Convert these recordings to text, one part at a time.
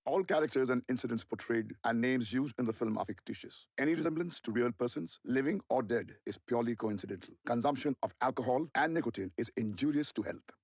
All characters and incidents portrayed and names used in the film are fictitious. Any resemblance to real persons, living or dead, is purely coincidental. Consumption of alcohol and nicotine is injurious to health.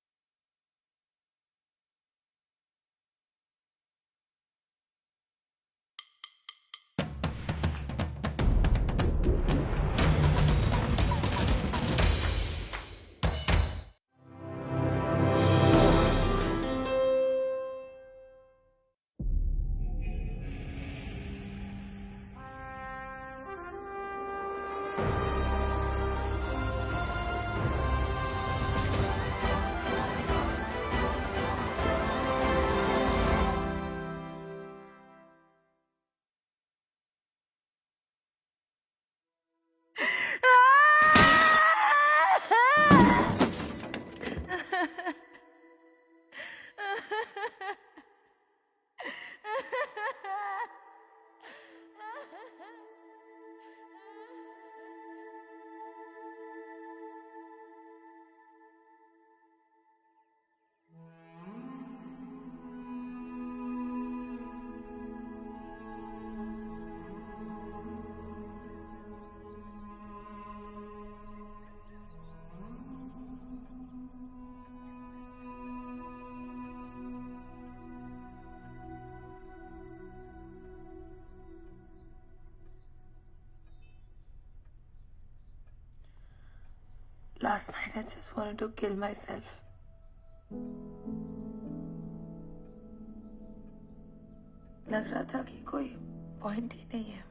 Last night I just wanted to kill myself. लग रहा था कि कोई point ही नहीं है.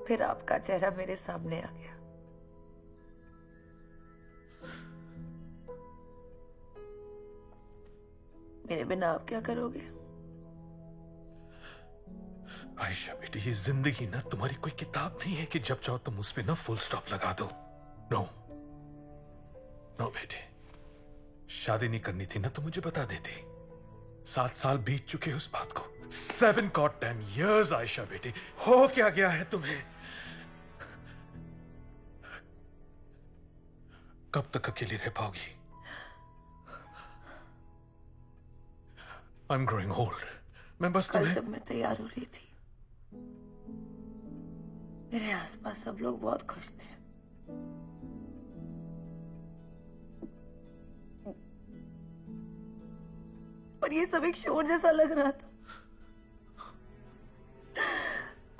फिर आपका चेहरा मेरे सामने आ गया. मेरे बिना आप क्या करोगे? आयशा बेटी, ये जिंदगी ना तुम्हारी कोई किताब नहीं है कि जब चाहो तुम उस पे ना फुल स्टॉप लगा दो. नो नो बेटे, शादी नहीं करनी थी ना तो मुझे बता देती. 7 साल बीत चुके उस बात को. 7 गॉडडैम इयर्स आयशा बेटी. हो क्या गया है तुम्हें? कब तक अकेली रह पाओगी? I'm growing old. मैं बस कल जब मैं तैयार हो रही थी, मेरे आसपास सब लोग बहुत खुश थे. पर ये सब एक शोर जैसा लग रहा था.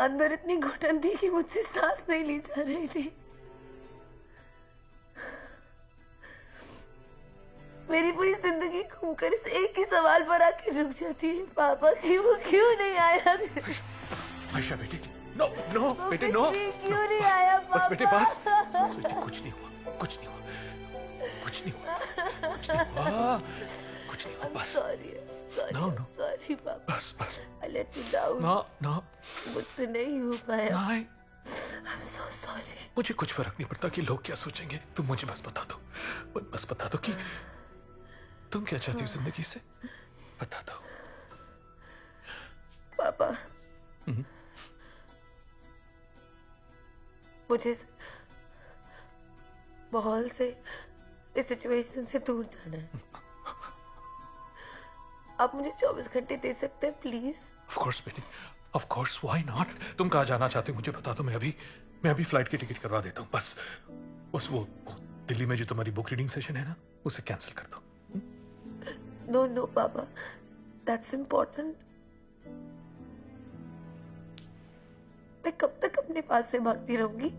अंदर इतनी घुटन थी कि मुझसे सांस नहीं ली जा रही थी. मेरी पूरी जिंदगी घूमकर इस एक ही सवाल पर आके रुक जाती है, पापा की वो क्यों नहीं आया? आयशा बेटी, नो नो बेटे, नो. क्यों नहीं आया पापा? बस बेटे, बस बेटे, कुछ नहीं हुआ, कुछ नहीं हुआ, कुछ नहीं हुआ, कुछ नहीं हुआ, कुछ नहीं हुआ. बस सॉरी पापा. बस I let you down. ना मुझसे नहीं हो पाया. नहीं. I'm so sorry. मुझे कुछ फर्क नहीं पड़ता कि लोग क्या सोचेंगे. तुम मुझे बस बता दो, बस बता दो कि तुम क्या चाहती हो जिंदगी से. बता दो पापा. मुझे इस माहौल से, इस सिचुएशन से दूर जाना है. आप मुझे 24 घंटे दे सकते हैं प्लीज? ऑफ कोर्स बेटी, ऑफ कोर्स, व्हाई नॉट. तुम कहाँ जाना चाहते हो मुझे बता दो. मैं अभी फ्लाइट की टिकट करवा देता हूँ. बस वो दिल्ली में जो तुम्हारी बुक रीडिंग सेशन है ना, उसे कैंसिल कर दो. नो पापा, दैट्स इम्पोर्टेंट. मैं कब तक अपने पास से भागती रहूंगी?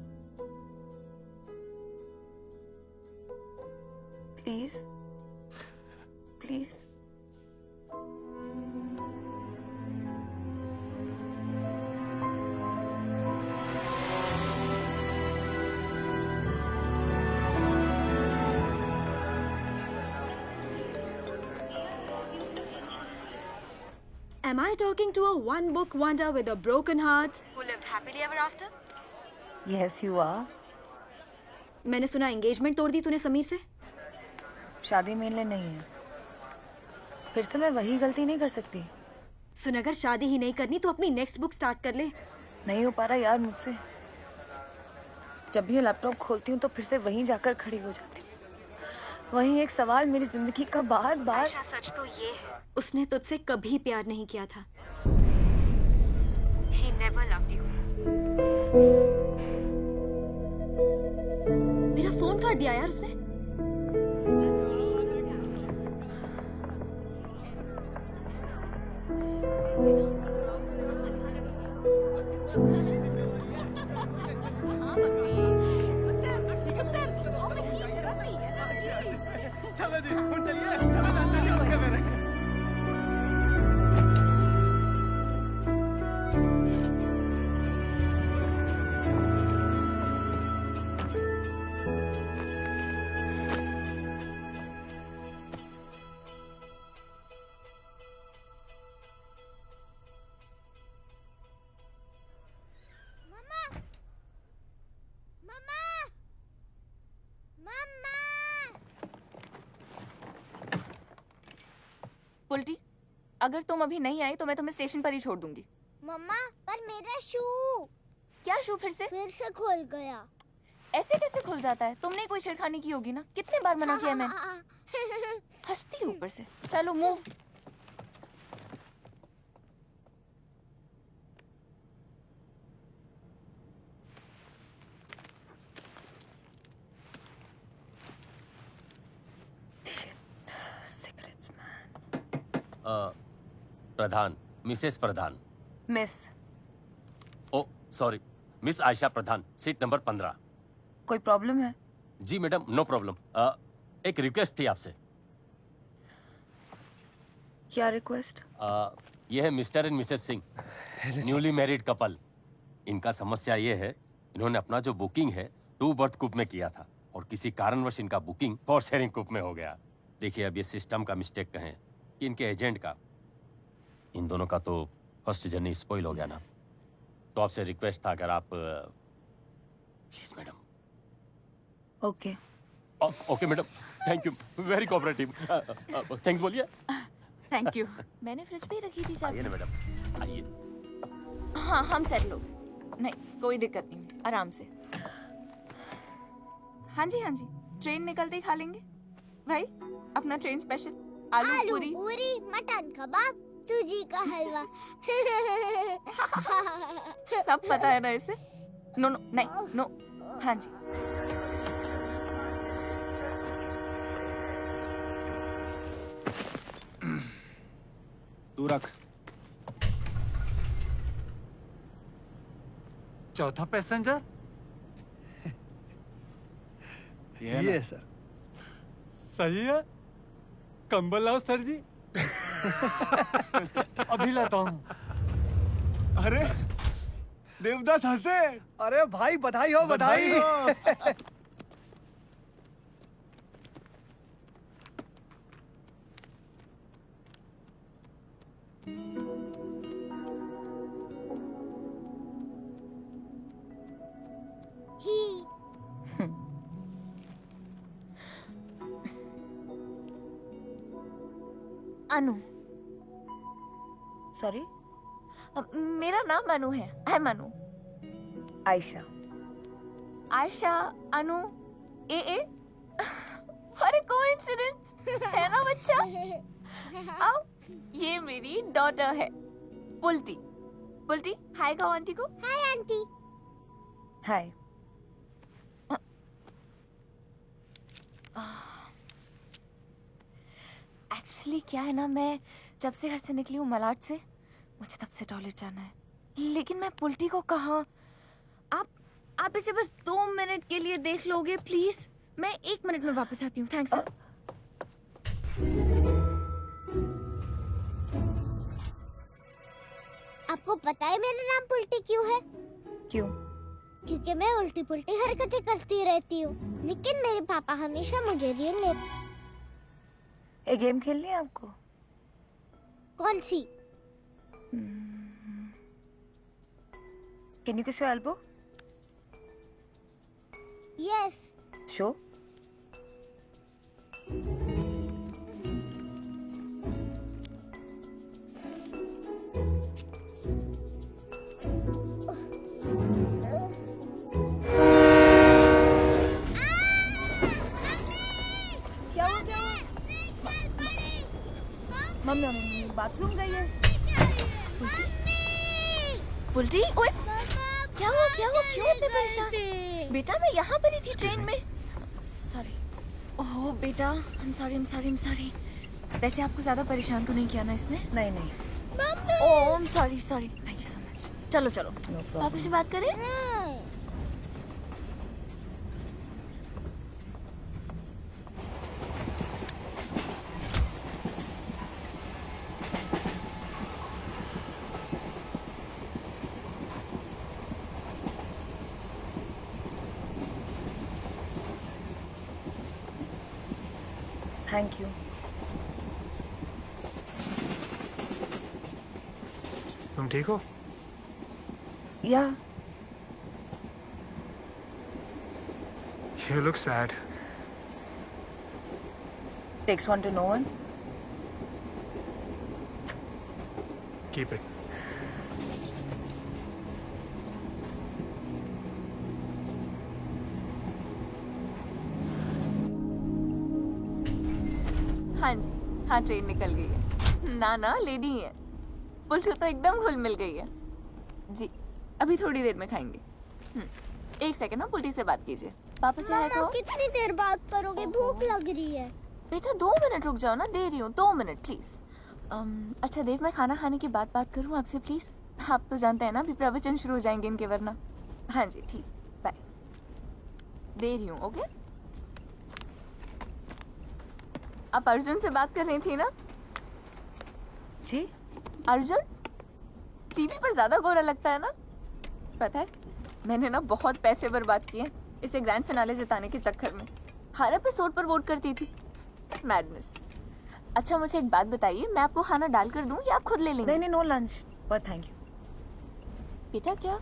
Please please. Am I talking to a one-book wonder with a broken heart who lived happily ever after? Yes, you are. मैंने सुना एंगेजमेंट तोड़ दी तूने समीर से. शादी मेरे लिए नहीं है. फिर से मैं वही गलती नहीं कर सकती. सुन, अगर शादी ही नहीं करनी तो अपनी नेक्स्ट बुक स्टार्ट कर ले. नहीं हो पा रहा यार मुझसे. जब भी मैं लैपटॉप खोलती हूँ तो फिर से वहीं जाकर खड़ी हो जाती हूँ। वहीं एक सवाल मेरी जिंदगी का बार बार। आयशा, सच तो ये है, उसने तुझसे कभी प्यार नहीं किया था। He never loved you. मेरा फोन काट दिया यार उसने। चलो जी, चलिए, चलिए और क्या कर रहे हैं? पुल्टी, अगर तुम अभी नहीं आई तो मैं तुम्हें स्टेशन पर ही छोड़ दूंगी। मम्मा, पर मेरा शू क्या शू फिर से खुल गया। ऐसे कैसे खुल जाता है? तुमने कोई छेड़खानी की होगी ना। कितने बार मना किया मैंने। हंसती ऊपर से। चलो मूव। प्रधान, मिसेस प्रधान। मिस। ओ सॉरी, मिस आयशा प्रधान, सीट नंबर 15। कोई प्रॉब्लम है? जी मैडम, नो प्रॉब्लम। एक रिक्वेस्ट थी आपसे। क्या रिक्वेस्ट? ये है mister and Mrs Singh, newly married couple. इनका समस्या ये है, इन्होंने अपना जो बुकिंग है 2 बर्थ कूप में किया था और किसी कारणवश इनका बुकिंग 4 शेयरिंग कूप में हो गया। देखिए, अब ये सिस्टम का मिस्टेक कहें कि इनके एजेंट का, इन दोनों का तो फर्स्ट जर्नी स्पॉइल हो गया ना। तो आपसे रिक्वेस्ट था, अगर आप please madam. Okay. Okay madam, thank you, very cooperative. Thanks बोलिए। Thank you. मैंने फ्रिज पे ही रखी थी आइए चाबी। ना मैडम, आइए। हाँ, हम सेट लोग। नहीं, कोई दिक्कत नहीं, आराम से। हाँ जी, हाँ जी, ट्रेन निकलते ही खा लेंगे। भाई, अपना ट्रेन स्पेशल आलू पूरी, मटन कबाब, सूजी का हलवा। सब पता है ना इसे। नो नो, नहीं नो। हाँ जी। तू रख। चौथा पैसेंजर ये सर। सही है। कंबल लाओ सर जी। अभी लाता हूँ। अरे देवदास हंसे। अरे भाई, बधाई हो, बधाई हो। अनु। सॉरी? मेरा नाम अनु है। I am Anu. Ayesha. Ayesha, Anu, A what a coincidence, है ना बच्चा? आओ, ये मेरी डॉटर है पुल्टी। पुल्टी, हाय कहो आंटी को। Hi aunty. हाय। एक्चुअली क्या है ना, मैं जब से घर से निकली हूँ मलाड से, मुझे तब से टॉयलेट जाना है, लेकिन मैं पुल्टी को कहाँ। आप इसे बस 2 मिनट के लिए देख लोगे प्लीज? मैं 1 मिनट में वापस आती हूँ। थैंक्स। आपको पता है मेरा नाम पुल्टी क्यों है? क्यों? क्योंकि मैं उल्टी पुल्टी हरकतें करती रहती हूँ, लेकिन मेरे पापा हमेशा मुझे रियल ले। एक गेम खेलनी है आपको? कौन सी? Can you kiss your elbow? Yes. Show. Bathroom गई है। बुल्टी, ओए क्या हुआ क्यों इतने परेशान? बेटा मैं यहाँ पर ही थी ट्रेन में। सॉरी। ओह बेटा, I'm sorry। वैसे आपको ज्यादा परेशान तो नहीं किया ना इसने? नहीं। ओह I'm sorry। Thank you so much. चलो पापा से बात करें। Thank you. तुम ठीक हो? या You look sad. takes one to know one. Keep it. हाँ जी, हाँ ट्रेन निकल गई है। ना लेडी ही है। बुल्टू तो एकदम घुल मिल गई है। जी, अभी थोड़ी देर में खाएंगे। एक सेकंड ना, बुल्टी से बात कीजिए। पापा से हाय कहो। कितनी देर बात करोगे? भूख लग रही है। बेटा 2 मिनट रुक जाओ ना, दे रही हूँ 2 मिनट प्लीज। अच्छा देव, मैं खाना खाने के बाद बात करूँ आपसे प्लीज? आप तो जानते हैं ना अभी प्रवचन शुरू हो जाएंगे इनके, वरना। हाँ जी ठीक, बाय। दे रही हूँ, ओके। आप अर्जुन से बात कर रही थी ना? जी अर्जुन टीवी पर ज्यादा गोरा लगता है ना? पता है मैंने ना बहुत पैसे बर्बाद किए इसे ग्रैंड फिनाले जिताने के चक्कर में। हर एपिसोड पर वोट करती थी। मैडनेस। अच्छा मुझे एक बात बताइए, मैं आपको खाना डाल कर दूं या आप खुद ले लेंगे? नहीं, नो लंच पर थैंक यू। बेटा क्या?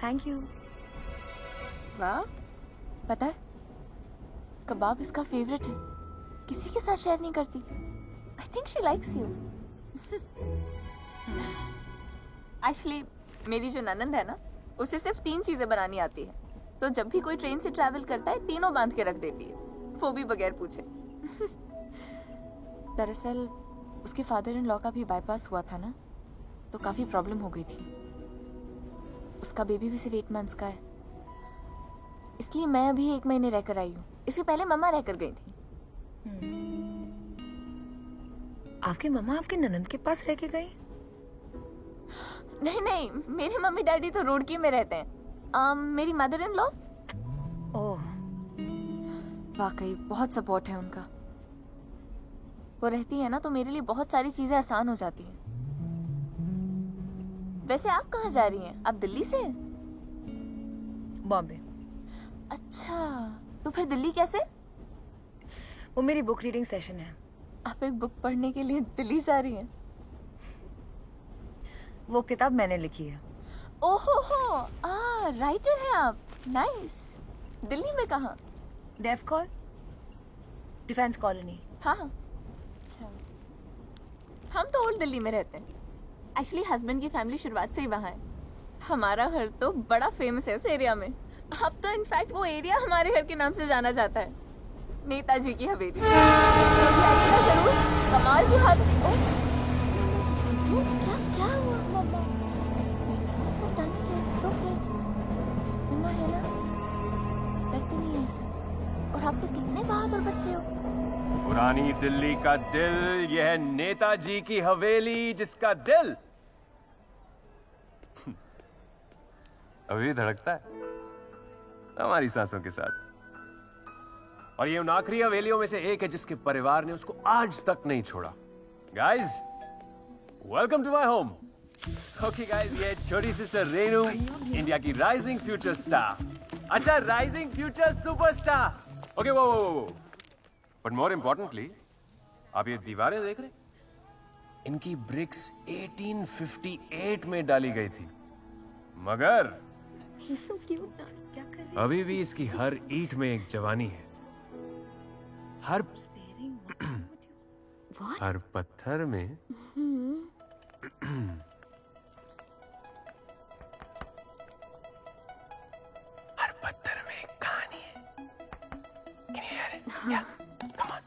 Thank you. वाह, पता है कबाब इसका फेवरेट है, किसी के साथ शेयर नहीं करती। I think she likes you. Actually मेरी जो ननंद है ना, उसे सिर्फ 3 चीजें बनानी आती है, तो जब भी कोई ट्रेन से ट्रैवल करता है तीनों बांध के रख देती है, वो भी बगैर पूछे। दरअसल उसके फादर इन लॉ का भी बाईपास हुआ था ना, तो काफी प्रॉब्लम हो गई थी। उसका बेबी भी सिर्फ 8 मंथ्स का है, इसलिए मैं अभी 1 महीने रहकर आई हूँ। इससे पहले मम्मा रहकर गई थी। आपकी मम्मा आपके ननंद के पास रह के गई? नहीं, मेरे मम्मी डैडी तो रुड़की में रहते हैं। मेरी मदर इन लॉ। ओह, वाकई बहुत सपोर्ट है उनका। वो रहती है ना तो मेरे लिए बहुत सारी चीजें आसान हो जाती हैं। वैसे आप कहाँ जा रही हैं? आप दिल्ली से? बॉम्बे। अच्छा, तो फिर दिल्ली कैसे? वो मेरी बुक रीडिंग सेशन है। आप एक बुक पढ़ने के लिए दिल्ली जा रही हैं? वो किताब मैंने लिखी है। ओहो, राइटर हैं आप। नाइस। दिल्ली में कहाँ? Def Col, Defence Colony. हाँ। अच्छा, हम तो ओल्ड दिल्ली में रहते हैं। एक्चुअली हस्बैंड की फैमिली शुरुआत से ही वहाँ है। हमारा घर तो बड़ा फेमस है उस एरिया में। अब तो इनफैक्ट वो एरिया हमारे घर के नाम से जाना जाता है, नेताजी की हवेली। तो अभी आइएगा जरूर, कमाल की हालत। क्या हुआ? बेटा सिर्फ टर्निंग है, इट्स ओके। मम्मा है ना, डरती नहीं है ऐसे। और आप तो कितने बहादुर बच्चे हो। पुरानी दिल्ली का दिल, यह है नेताजी की हवेली जिसका दिल अभी धड़कता है हमारी सांसों के साथ। और ये उन आखिरी हवेलियों में से एक है जिसके परिवार ने उसको आज तक नहीं छोड़ा। Guys, welcome to my home. Okay guys, ये छोटी सिस्टर रेनू, इंडिया की राइजिंग फ्यूचर स्टार। अच्छा, राइजिंग फ्यूचर सुपरस्टार। ओके, वो बट मोर इंपॉर्टेंटली, आप ये दीवारें देख रहे? इनकी ब्रिक्स 1858 में डाली गई थी, मगर क्या कर रही अभी भी इसकी हर ईंट में एक जवानी है। हर हर पत्थर में हर पत्थर में एक कहानी है। Can you hear it? Yeah, come on.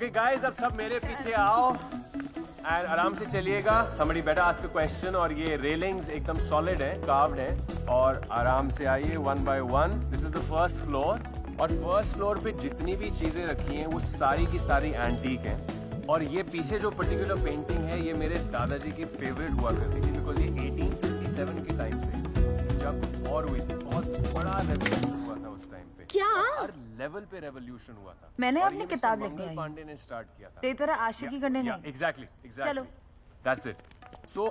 Okay guys, अब सब मेरे पीछे आओ एंड आराम से चलिएगा। somebody better ask a question। और ये रेलिंग्स एकदम सॉलिड है, कार्व्ड है, और आराम से आइए one by one. This is the first floor, और फर्स्ट फ्लोर पे जितनी भी चीजें रखी हैं वो सारी की सारी एंटीक हैं। और ये पीछे जो पर्टिकुलर पेंटिंग है ये मेरे दादाजी की फेवरेट हुआ करती थी, बिकॉज ये 1857 के टाइम से जब वॉर हुई थी, बहुत बड़ा रेवोल्यूशन हुआ था उस टाइम पे। क्या? हर लेवल पे रेवोल्यूशन हुआ था। मैंने और अपनी ये किताब मिस्टर लिखने मंगल आई। पांडे ने स्टार्ट किया था। तेरी तरह आशिकी करने नहीं। एग्जैक्टली चलो। That's it. सो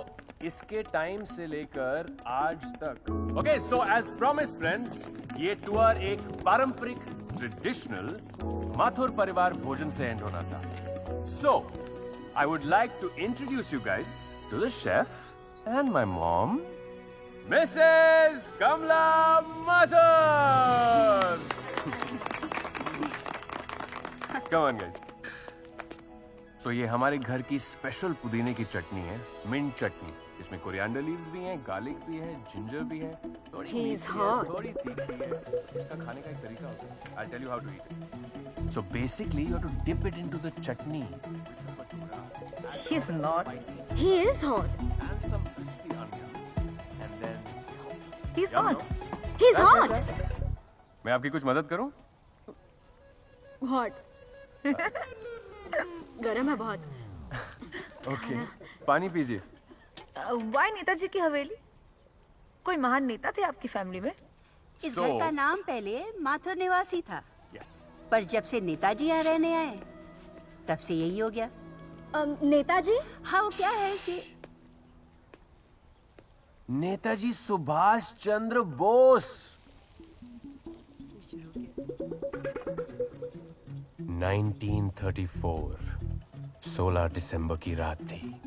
इसके टाइम से लेकर आज तक, okay, so as promise friends, ये टूर एक पारंपरिक ट्रेडिशनल माथुर परिवार भोजन से एंड होना था। So I would like to introduce you guys to the chef and my mom, Mrs Kamala Mathur. Come on guys. So ये हमारे घर की स्पेशल पुदीने की चटनी है, मिंट चटनी। इसमें कोरिएंडर लीव्स भी हैं, गार्लिक भी है, जिंजर भी है, थोड़ी He is मीठी है, hot. थोड़ी तीखी है। इसका खाने का एक तरीका होता है। I'll tell you how to eat it. So basically, you have to dip it into the chutney. He's not. He is hot. And some crispy onion. And then. He's Yum, not. no? He's hot. मैं आपकी कुछ मदद करूं? Hot. गरम है बहुत। Okay. पानी पीजिए। वाई नेताजी की हवेली? कोई महान नेता थे आपकी फैमिली में? इस So- घर का नाम पहले माथुर निवासी था, Yes. पर जब से नेताजी यहाँ रहने आए तब से यही हो गया। नेताजी? हाँ, वो क्या है कि नेताजी सुभाष चंद्र बोस। 1934, 16 दिसंबर की रात थी।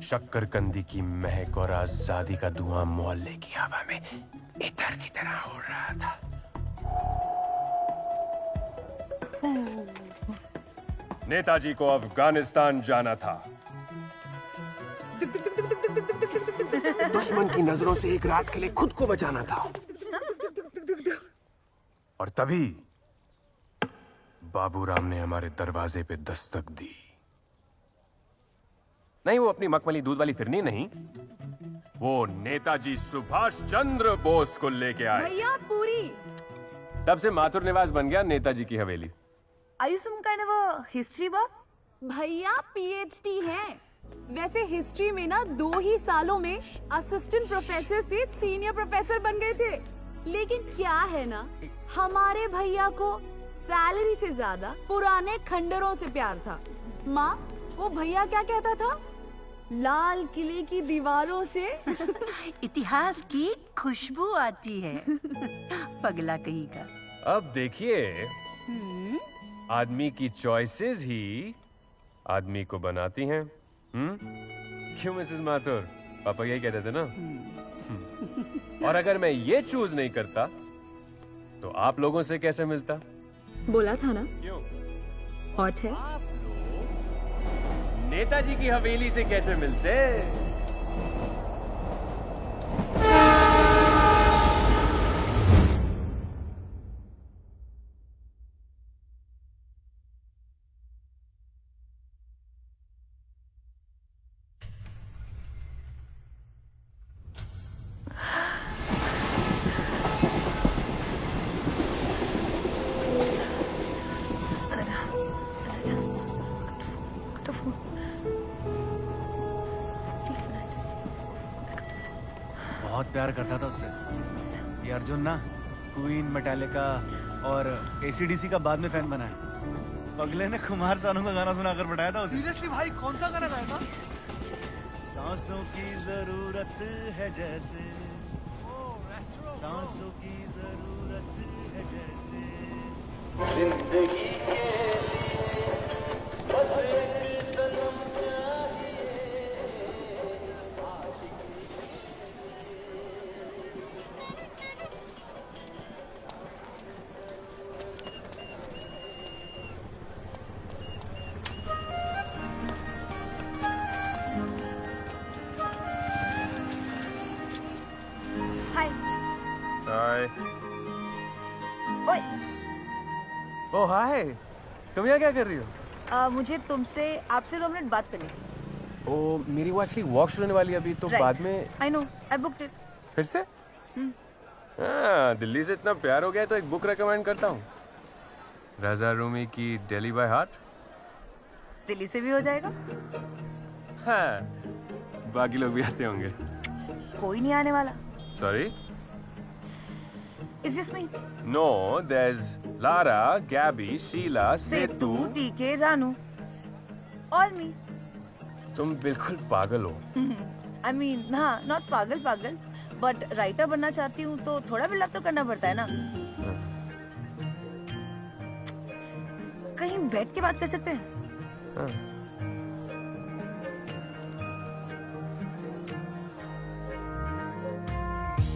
शक्करकंदी की महक और आजादी का धुआं मोहल्ले की हवा में इतर की तरह उड़ रहा था। नेताजी को अफगानिस्तान जाना था। दुश्मन की नजरों से एक रात के लिए खुद को बचाना था। और तभी बाबूराम ने हमारे दरवाजे पे दस्तक दी। नहीं, वो अपनी मखमली दूध वाली फिरनी नहीं, वो नेताजी सुभाष चंद्र बोस को लेके आए। भैया पूरी। तब से माथुर निवास बन गया नेताजी की हवेली। Are you some kind of a history buff? भैया PhD है। वैसे हिस्ट्री में ना 2 ही सालों में असिस्टेंट प्रोफेसर से सीनियर प्रोफेसर बन गए थे। लेकिन क्या है ना, हमारे भैया को सैलरी से ज्यादा पुराने खंडरों से प्यार था। माँ, वो भैया क्या कहता था? लाल किले की दीवारों से इतिहास की खुशबू आती है। पगला कहीं का। अब देखिए, आदमी की चॉइसेस ही आदमी को बनाती हैं। क्यों मिसेस माथुर? पापा यही कहते थे ना। और अगर मैं ये चूज नहीं करता तो आप लोगों से कैसे मिलता? बोला था ना, क्यों? हॉट है। आप लोग नेताजी की हवेली से कैसे मिलते? Cut the phone. Please, Fernando. Pick up the phone. बहुत प्यार करता था उससे। ये अर्जुन ना क्वीन, मेटालिका और ACDC का बाद में फैन बना है। अगले ने कुमार सानू का गाना सुनाकर बैठाया था उसे। सीरियसली भाई, कौन सा गाना गाया था? सांसों की जरूरत है जैसे, सांसों की जरूरत है जैसे जिंदगी Hi. हाय। ओए, ओह हाय, तुम यहाँ क्या कर रही हो? मुझे आपसे 2 मिनट बात करनी थी। ओ मेरी वो एक्चुअली वॉक शुरू होने वाली है अभी, तो बाद में। I know, I booked it. फिर से? दिल्ली से इतना प्यार हो गया तो एक बुक रेकमेंड करता हूँ, रज़ा रूमी की दिल्ली बाय हार्ट। दिल्ली से भी हो जाएगा? हाँ, बाकी लोग भी आते होंगे। कोई नहीं आने वाला। Sorry, It's just me. No, there's Lara, Gabby, Sheila, Setu, TK, Ranu, all me. तुम बिल्कुल पागल हो। I mean, हाँ, not पागल, but राइटर बनना चाहती हूँ तो थोड़ा बिल्डअप तो करना पड़ता है ना। कहीं बैठ के बात कर सकते हैं?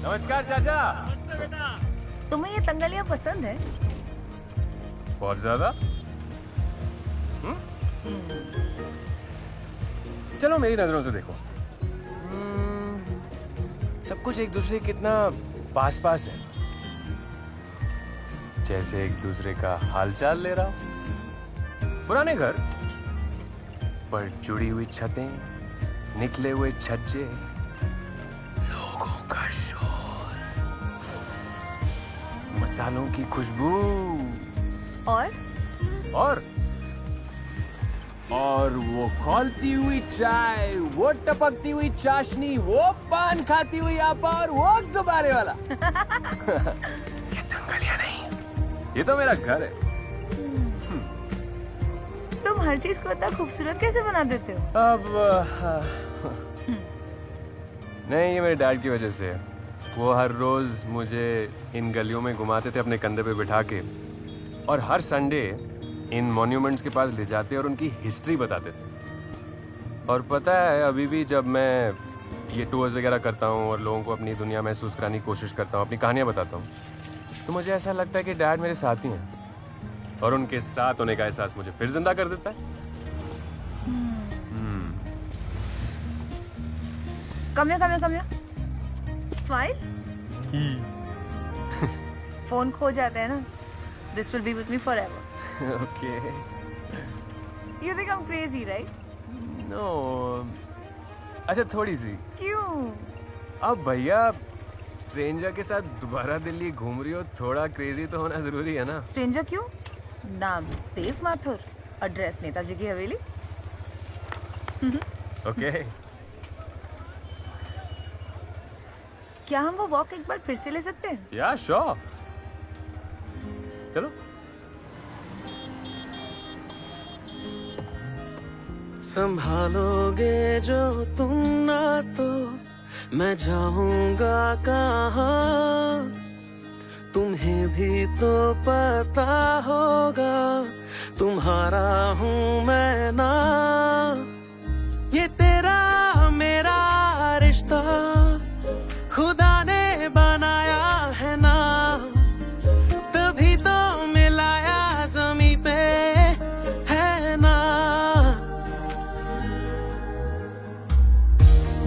नमस्कार चाचा। तुम्हें ये तंगलियाँ पसंद है? बहुत ज्यादा। चलो मेरी नजरों से देखो, सब कुछ एक दूसरे के कितना पास पास है, जैसे एक दूसरे का हालचाल ले रहा हो। पुराने घर पर जुड़ी हुई छतें, निकले हुए छज्जे, लोगों का शोर, मसालों की खुशबू और वो खौलती हुई चाय, वो टपकती हुई चाशनी, वो पान खाती हुई आपा और वो गुब्बारे वाला। ये दंगलियां नहीं, ये तो मेरा घर है। तुम हर चीज को इतना खूबसूरत कैसे बना देते हो? अब नहीं, ये मेरे डैड की वजह से। वो हर रोज मुझे इन गलियों में घुमाते थे अपने कंधे पे बिठा के, और हर संडे इन मॉन्यूमेंट्स के पास ले जाते और उनकी हिस्ट्री बताते थे। और पता है, अभी भी जब मैं ये टूर्स वगैरह करता हूँ और लोगों को अपनी दुनिया महसूस कराने की कोशिश करता हूँ, अपनी कहानियाँ बताता हूँ, तो मुझे ऐसा लगता है कि डैड मेरे साथ ही हैं, और उनके साथ होने का एहसास मुझे फिर जिंदा कर देता है। कम स्माइल। फोन खो जाता है ना। This will be with me forever. Okay. You think I'm crazy, right? No. अच्छा, थोड़ी सी। क्यों? अब भैया स्ट्रेंजर के साथ दोबारा दिल्ली घूम रही हो, थोड़ा क्रेजी तो होना जरूरी है ना। स्ट्रेंजर क्यों? नाम देव माथुर, एड्रेस नेताजी की हवेली। ओके। क्या हम वो वॉक एक बार फिर से ले सकते हैं? या श्योर, चलो। संभालोगे जो तुम ना तो मैं जाऊंगा कहाँ, तुम्हें भी तो पता होगा तुम्हारा हूँ मैं ना। ये तेरा मेरा रिश्ता खुदा ने बनाया है ना, तभी तो मिलाया ज़मीं पे है ना।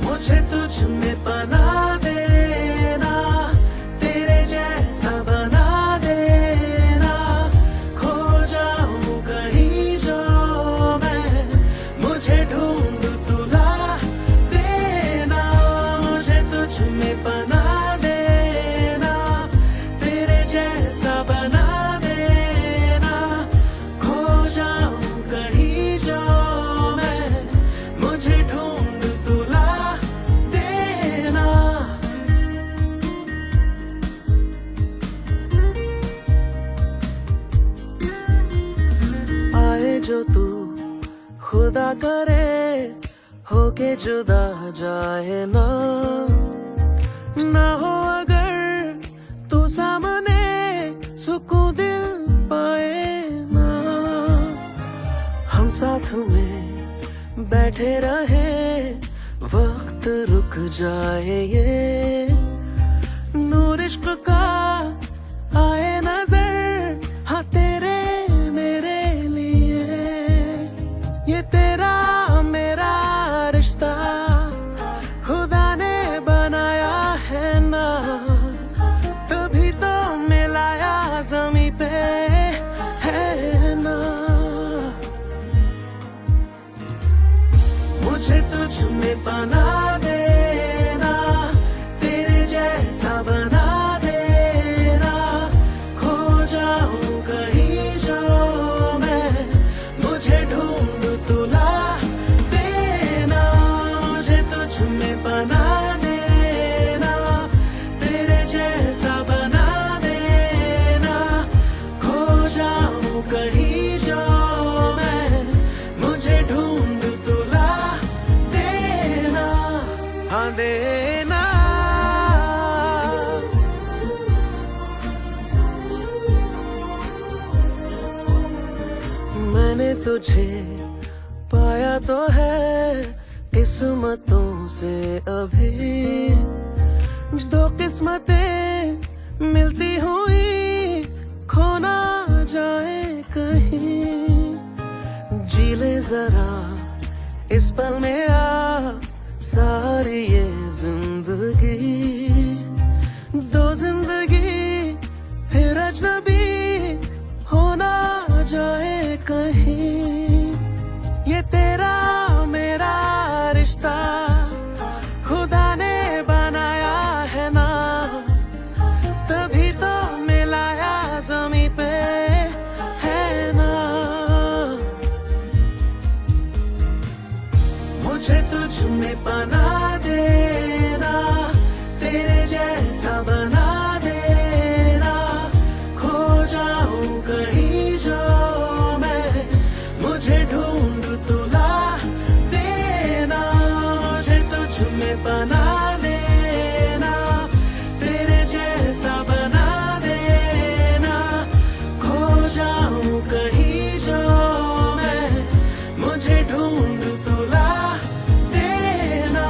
मुझे तुझ में बना देना, तेरे जैसा बना देना, खो जाऊं कहीं जो मैं, मुझे ढूंढ तुला देना। मुझे तुझ में बना देना, तेरे जैसा बना देना, खो जाऊं कहीं जो मैं, मुझे ढूंढ तुला देना। आए जो तू खुदा करे, होके जुदा जाए ना, ना हो अगर तू सामने, सुकून दिल पाए ना। हम साथ में बैठे रहे, वक्त रुक जाए ये, नूर इश्क का आए नजर, हाँ तेरे मेरे लिए। ये तेरा मेरा रिश्ता खुदा ने बनाया है ना, तभी तो मिलाया ज़मीं पे है ना। मुझे तुझ में बना देना, तेरे जैसा बना देना, खो जाऊं कहीं जो मैं, मुझे ढूंढ तुला देना, मुझे तुझ में बना देना, तेरे जैसा बना देना, खो जाऊं कहीं जो मैं, मुझे ढूंढ तुला देना, हाँ देना। मैंने तुझे पाया तो है किस्मतों से अभी, दो किस्मतें मिलती हुई खो ना जाए कहीं, जी ले जरा इस पल में आ सारी ये जिंदगी, दो जिंदगी फिर अजनबी हो ना जाए कहीं, ये तेरा मेरा रिश्ता खुदा ने बनाया है ना, तभी तो मिलाया ज़मीं पे है ना, मुझे तुझ में बना देना, तेरे जैसा बना देना, खो जाऊं कहीं जो मैं, मुझे ढूंढ तुला देना, मुझे तुझ में बना देना, तेरे जैसा बना देना, खो जाऊं कहीं जो मैं, मुझे ढूंढ तुला देना,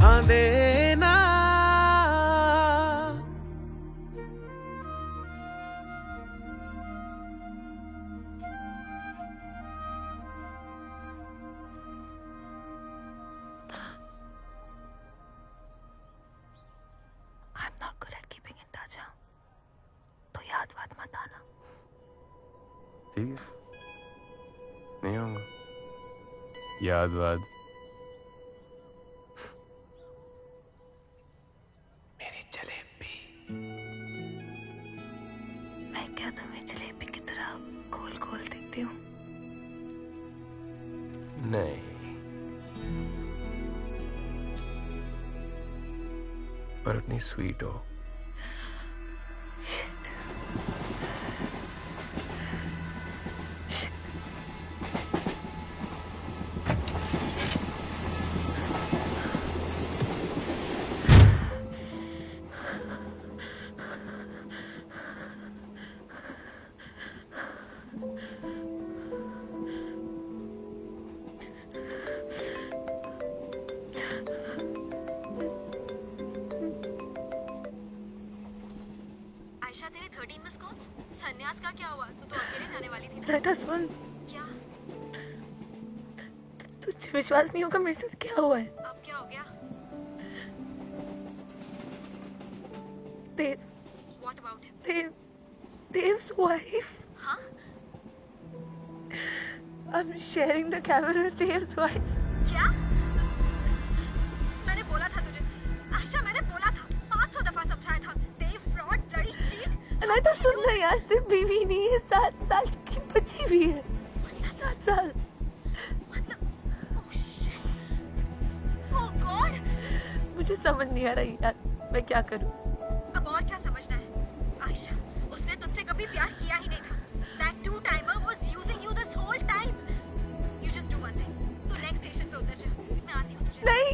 हाँ देना। I'm not good at keeping in touch. हाँ? तो याद बात मत आना। ठीक है, नहीं आऊंगा। याद वाद मेरी जलेबी। मैं क्या तुम्हें जलेबी की तरह गोल गोल दिखती हूँ? नहीं, पर उतनी स्वीट हो। आयशा, तेरे 13 मिस कॉल्स, संन्यास का क्या हुआ? तू तो अकेले जाने वाली थी। बेटा सुन, क्या? तुझे विश्वास नहीं होगा मेरे साथ क्या हुआ है। अब क्या हो गया? देव, What about him? Dev's wife. हाँ? I'm sharing the camera with Dev's wife. क्या? मैंने बोला था तुझे, आयशा, मैंने बोला था, 500 दफा समझाया था। देव फ्रॉड, ब्लडी चीट। नहीं तो सुन ना यार, सिर्फ बीवी नहीं है, 7 साल की बच्ची भी है। 7 साल। मतलब, oh shit, oh god, मुझे समझ नहीं आ रही यार, मैं क्या करूं? अब और क्या समझना है? आयशा, उसने तुझसे कभी प्यार किया ही नहीं था। That two-timer was using you this whole time. You just do one thing. तू next station पे उतर जा, मैं आती हूँ तुझे। नहीं,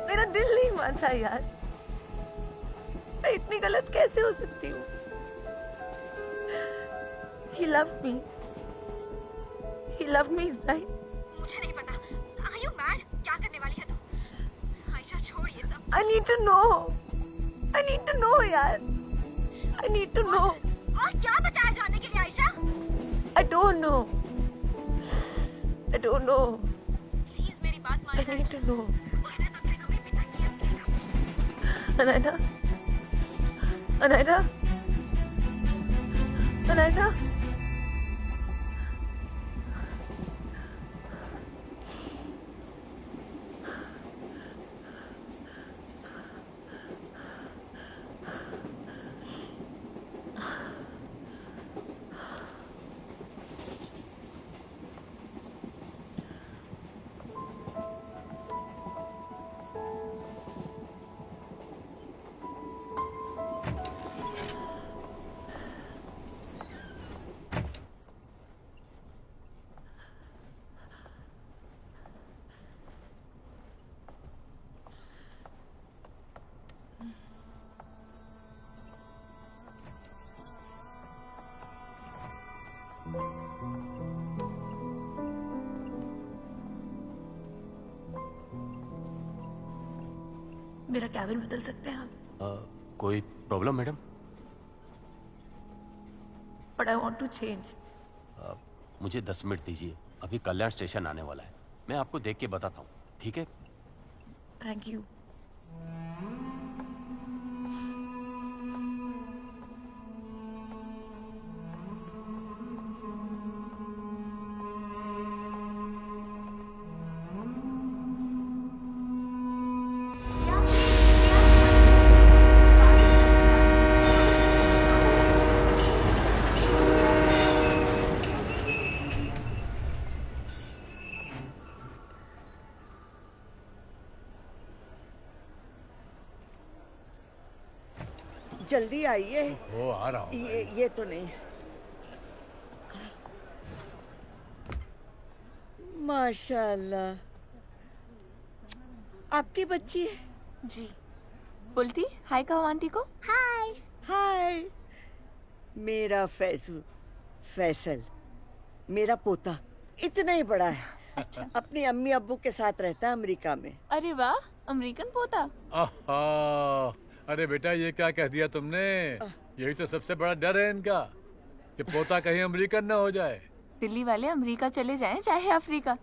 मेरा दिल नहीं मानता यार, मैं इतनी गलत कैसे हो सकती हूँ? He loved me. He loved me, right? मुझे नहीं पता। Are you mad? क्या करने वाली है तू? आयशा, छोड़ ये सब। I need to know. I need to know यार। I need to know. और क्या बचा है जानने के लिए, Ayesha? I don't know. I don't know. Please मेरी बात मान I जा। need to know. उसने तुझसे कभी भी तकिया नहीं देखा। Anaida? Anaida? Anaida? मेरा कैबिन बदल सकते हैं आप? कोई problem madam? But I want to change. मुझे 10 मिनट दीजिए, अभी कल्याण स्टेशन आने वाला है, मैं आपको देख के बताता हूँ, ठीक है? Thank you. जल्दी आइए। वो आ रहा हूँ। ये तो नहीं। माशाल्लाह, आपकी बच्ची है? जी। उल्टी हाय कहो आंटी को। हाय। हाय। मेरा फैसल मेरा पोता इतना ही बड़ा है। अच्छा। अपनी अम्मी अब्बू के साथ रहता है अमेरिका में। अरे वाह, अमेरिकन पोता। अरे बेटा, ये क्या कह दिया तुमने? यही तो सबसे बड़ा डर है इनका, कि पोता कहीं अमेरिकन ना हो जाए। दिल्ली वाले अमेरिका चले जाएं चाहे अफ्रीका,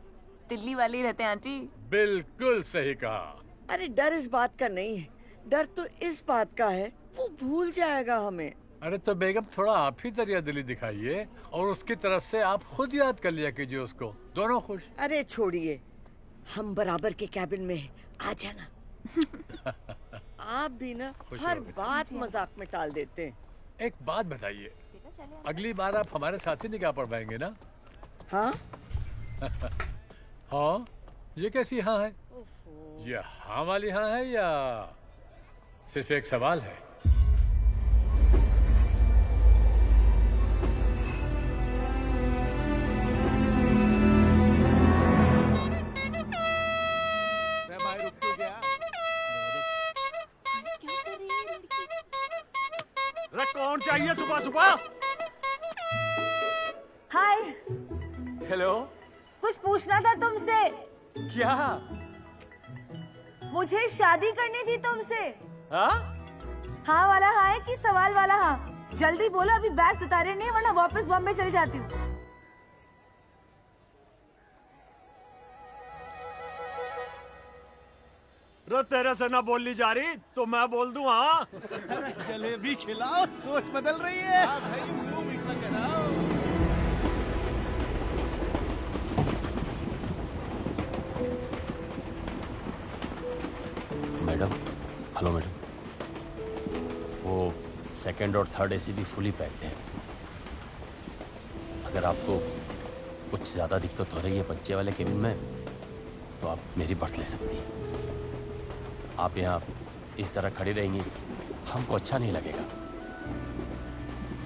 दिल्ली वाले ही रहते हैं आंटी। बिल्कुल सही कहा। अरे डर इस बात का नहीं है, डर तो इस बात का है वो भूल जाएगा हमें। अरे तो बेगम, थोड़ा आप ही दरिया दिली दिखाइए और उसकी तरफ से आप खुद याद कर लिया कीजिए उसको, दोनों खुश। अरे छोड़िए, हम बराबर के कैबिन में हैं, आ जाना। आप भी ना हर बात मजाक में टाल देते हैं। एक बात बताइए, अगली बार आप हमारे साथ ही निकाह पढ़वाएंगे ना? हाँ। हाँ, ये कैसी हाँ है? ये हाँ वाली हाँ है या सिर्फ एक सवाल है? कौन चाहिए सुबह सुबह? हाय। हेलो। कुछ पूछना था तुमसे। क्या? मुझे शादी करनी थी तुमसे। हाँ? हाँ वाला हाँ है कि सवाल वाला हाँ? जल्दी बोलो, अभी बैग उतारे नहीं वरना वापस बॉम्बे चली जाती हूँ। तेरे से ना बोलनी जा रही तो मैं बोल दूं। हाँ, जलेबी खिलाओ, सोच बदल रही है। भाई, मुंह मीठा कराओ। मैडम, हेलो मैडम, वो सेकंड और थर्ड एसी भी फुली पैक्ड है। अगर आपको कुछ ज़्यादा दिक्कत हो रही है बच्चे वाले केबिन में, तो आप मेरी बर्थ ले सकती हैं। आप यहाँ इस तरह खड़ी रहेंगी, हमको अच्छा नहीं लगेगा।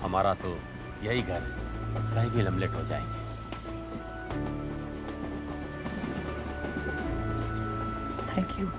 हमारा तो यही घर है, कहीं भी लमलेट हो जाएंगे। Thank you.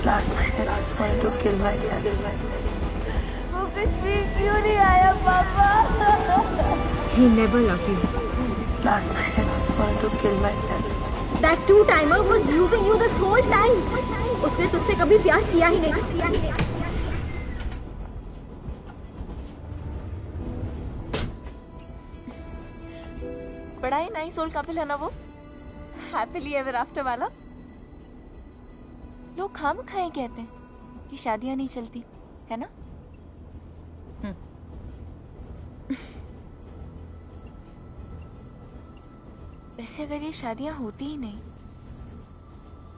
Last night I just wanted to kill myself. वो कश्मीर क्यों नहीं आया पापा? He never loved you. Last night I just wanted to kill myself. That two-timer was using you this whole time. उसने तुझसे कभी प्यार किया ही नहीं। बड़ा ही नाइस ओल्ड कपल है ना वो, हैप्पीली एवर आफ्टर वाला। लोग खामखाए कहते हैं कि शादियां नहीं चलती, है ना? वैसे अगर ये शादियां होती ही नहीं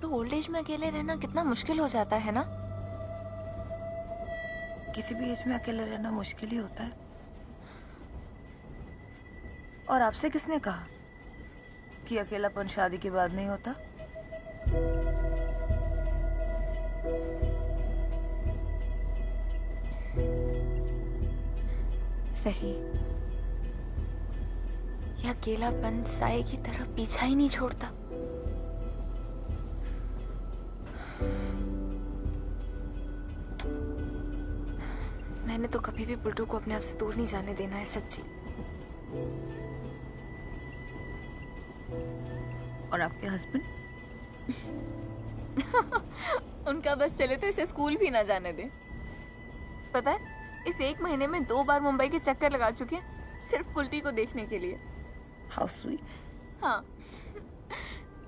तो ओल्ड एज में अकेले रहना कितना मुश्किल हो जाता है ना? किसी भी एज में अकेले रहना मुश्किल ही होता है। और आपसे किसने कहा कि अकेलापन शादी के बाद नहीं होता? सही। ये अकेलापन साए की तरह पीछा ही नहीं छोड़ता। मैंने तो कभी भी पुल्टू को अपने आप से दूर नहीं जाने देना है, सच्ची। और आपके हस्बैंड? उनका बस चले तो इसे स्कूल भी ना जाने दे। पता है, इस 1 महीने में 2 बार मुंबई के चक्कर लगा चुके हैं, सिर्फ पुल्टी को देखने के लिए। How sweet. हाँ।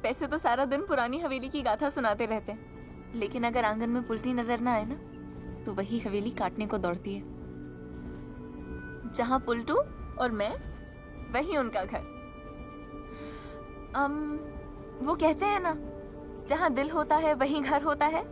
वैसे तो सारा दिन पुरानी हवेली की गाथा सुनाते रहते हैं, लेकिन अगर आंगन में पुल्टी नजर ना आए ना, तो वही हवेली काटने को दौड़ती है। जहां पुल्टू और मैं, वही उनका घर। वो कहते हैं ना, जहां दिल होता है वहीं घर होता है।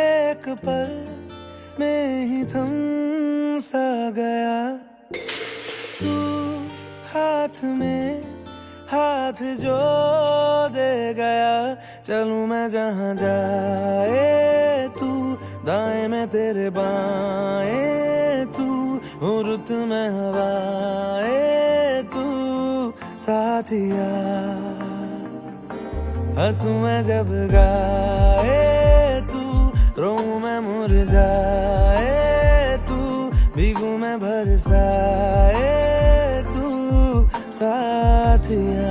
एक पल में ही थम सा गया तू, हाथ में हाथ जो दे गया। चलूं मैं जहां जाए तू, दाएं में तेरे बाएं तू, हूँ रुत में हवाएं तू साथिया। हंसू मैं जब गाए तू, रोऊं मैं मुरझाए तू, भीगू मैं बरसाए तू साथिया।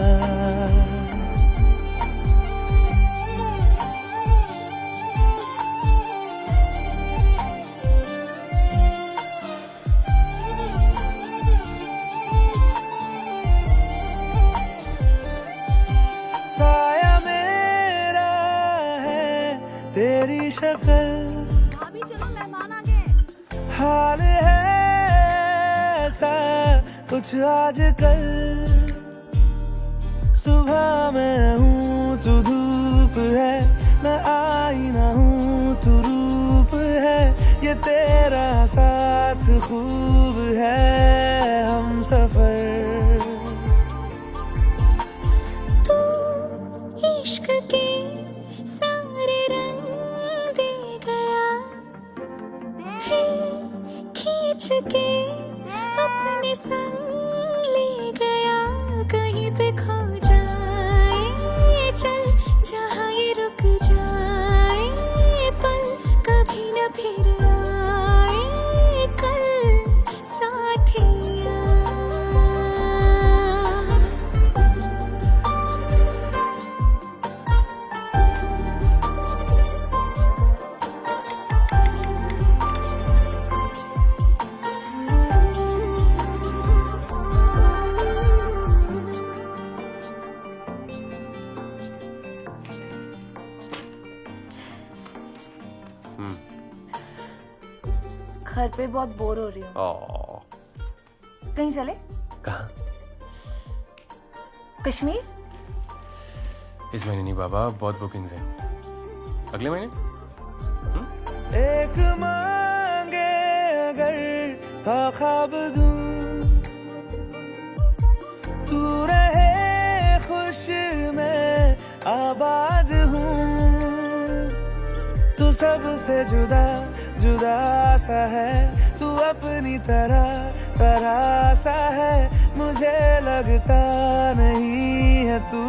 साया मेरा है तेरी शक्ल, अभी चलो मेहमान आ गए। हाल है ऐसा कुछ आजकल, सुबह मैं हूँ तू धूप है, मैं आईना हूँ तू रूप है, ये तेरा साथ खूब है हम सफर। इश्क के सारे रंग दे गया, फिर खींच के अपने संग ले गया। कहीं पे खो जाए चल, जहाँ ये रुक जाए पल, कभी न फिर आए कल साथिया। घर पे बहुत बोर हो रही हूँ। कहीं चले? कहाँ? कश्मीर? इस महीने नहीं बाबा, बहुत बुकिंग्स हैं। अगले महीने? एक मांगे अगर 100 ख्वाब दूं, तू रहे खुश मैं आबाद हूँ। तू सबसे जुदा जुदा सा है, तू अपनी तरह तरह सा है, मुझे लगता नहीं है तू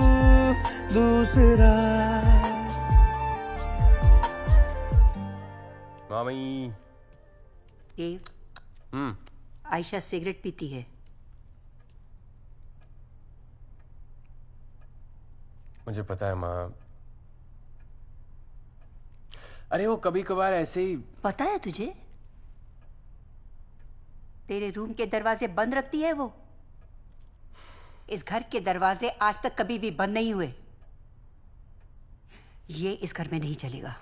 दूसरा। मामी। आयशा सिगरेट पीती है। मुझे पता है माँ। अरे वो कभी कभार ऐसे ही। पता है तुझे? तेरे रूम के दरवाजे बंद रखती है वो। इस घर के दरवाजे आज तक कभी भी बंद नहीं हुए। ये इस घर में नहीं चलेगा।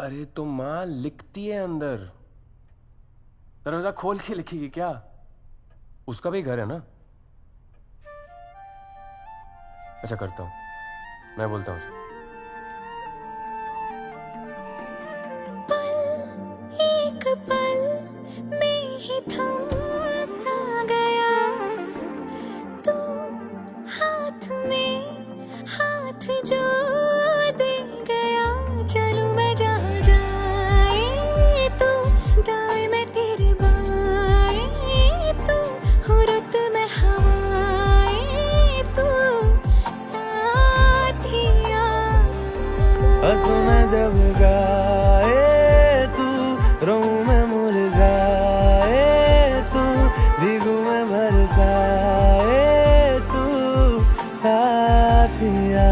अरे तो माँ लिखती है अंदर, दरवाजा खोल के लिखेगी क्या? उसका भी घर है ना। अच्छा करता हूँ, मैं बोलता हूँ उसे। एक पल में ही थम सा गया तू, हाथ में हाथ जो दे गया। चलूं मैं जहाँ जाए तो, दाएं में तेरे बाएं तो, हो रुत में हवाएं तो, साथिया। हंसू मैं जब गाए तू, रोऊं मैं मुरझाए तू, भीगू मैं बरसाए तू, साथिया।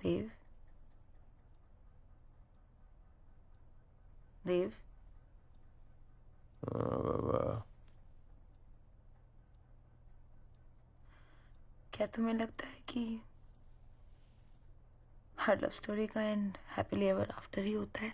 देव, देव, क्या तुम्हें लगता है कि हर लव स्टोरी का and happily ever after he होता है?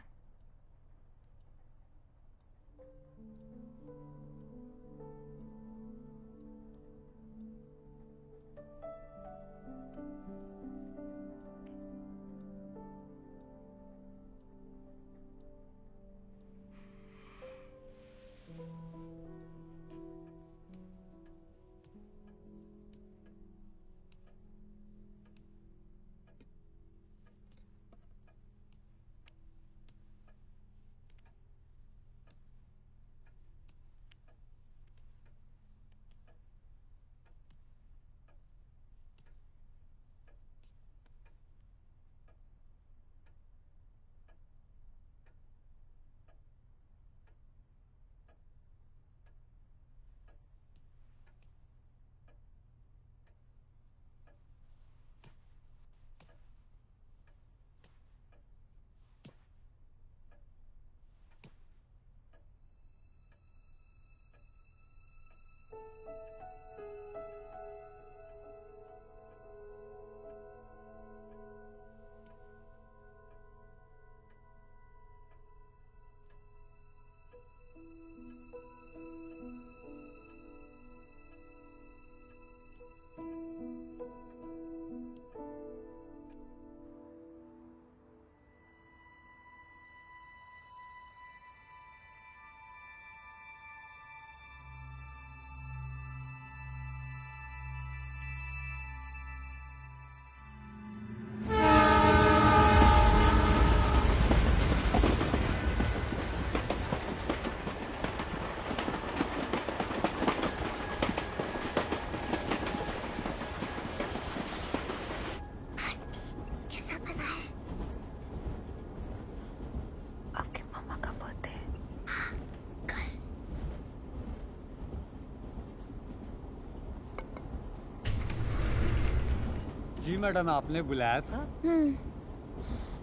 जी मैडम, आपने बुलाया था?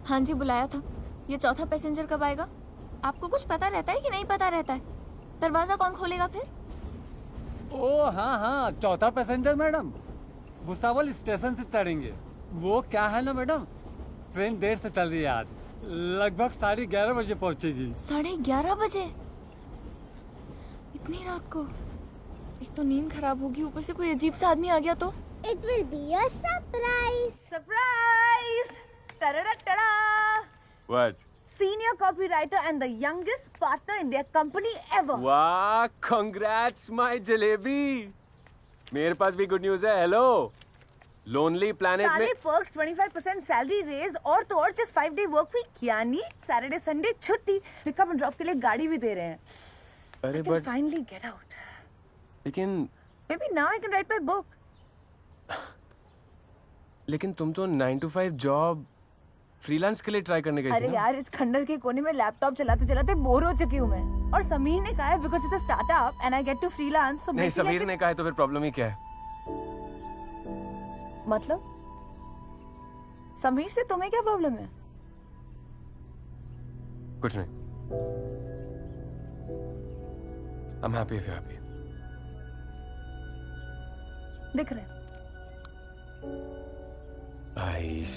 हाँ जी बुलाया था। ये चौथा पैसेंजर कब आएगा? आपको कुछ पता रहता है कि नहीं पता रहता है? दरवाजा कौन खोलेगा फिर? ओ हाँ, चौथा पैसेंजर मैडम भुसावल स्टेशन से चढ़ेंगे। वो क्या है ना मैडम, ट्रेन देर से चल रही है आज, लगभग 11:30 बजे पहुंचेगी। 11:30 बजे? इतनी रात को? एक तो नींद खराब होगी, ऊपर से कोई अजीब सा आदमी आ गया तो? It will be a surprise. Surprise! Ta-da-da-da-da! What? Senior copywriter and the youngest partner in their company ever. वाह, congrats my जलेबी। मेरे पास भी गुड न्यूज है। हेलो, लोनली प्लैनेट में सारे perks, 25% सैलरी रेज और तो और just 5 day work week, यानी सैटरडे संडे छुट्टी, पिकअप एंड ड्रॉप के लिए गाड़ी भी दे रहे हैं। अरे I can finally get out. लेकिन Maybe now I can write my book. लेकिन तुम तो 9 to 5 जॉब फ्रीलांस के लिए ट्राई करने गई थी अरे ना? यार, इस खंडर के कोने में लैपटॉप चलाते चलाते बोर हो चुकी हूँ मैं। और समीर ने कहा है because it's a startup and I get to freelance, so नहीं, समीर ने कहा है तो फिर प्रॉब्लम ही क्या है? मतलब समीर से तुम्हें क्या प्रॉब्लम है? कुछ नहीं। I'm happy if you're happy. दिख रहे आइश,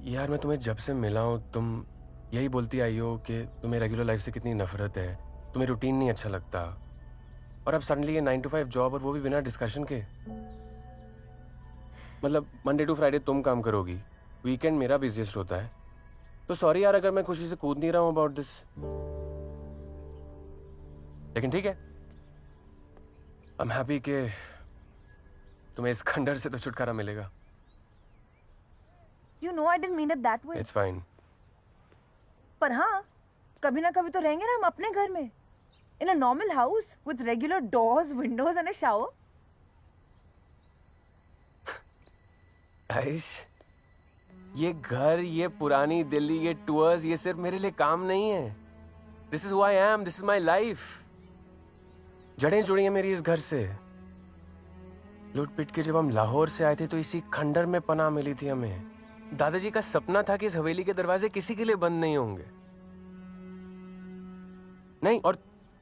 यार मैं तुम्हें जब से मिला हूं तुम यही बोलती आई हो कि तुम्हें रेगुलर लाइफ से कितनी नफरत है, तुम्हें रूटीन नहीं अच्छा लगता, और अब सडनली ये 9 to 5 जॉब, और वो भी बिना डिस्कशन के। मतलब मंडे टू फ्राइडे तुम काम करोगी, वीकेंड मेरा बिजिएस्ट होता है। तो सॉरी यार अगर मैं खुशी से कूद नहीं रहा हूं अबाउट दिस, लेकिन ठीक है, आई एम हैप्पी कि तुम्हें इस खंडर से तो छुटकारा मिलेगा। You know I didn't mean it that way. It's fine. पर हाँ, कभी ना कभी तो रहेंगे ना हम अपने घर में, in a normal house with regular doors, windows and a shower. Aish, ये घर, ये पुरानी दिल्ली, ये टूर्स, ये सिर्फ मेरे लिए काम नहीं है। This is who I am, this is my life. जड़ें जुड़ी हैं मेरी इस घर से। लूट पिट के जब हम लाहौर से आए थे तो इसी खंडर में पनाह मिली थी हमें। दादाजी का सपना था कि इस हवेली के दरवाजे किसी के लिए बंद नहीं होंगे। नहीं, और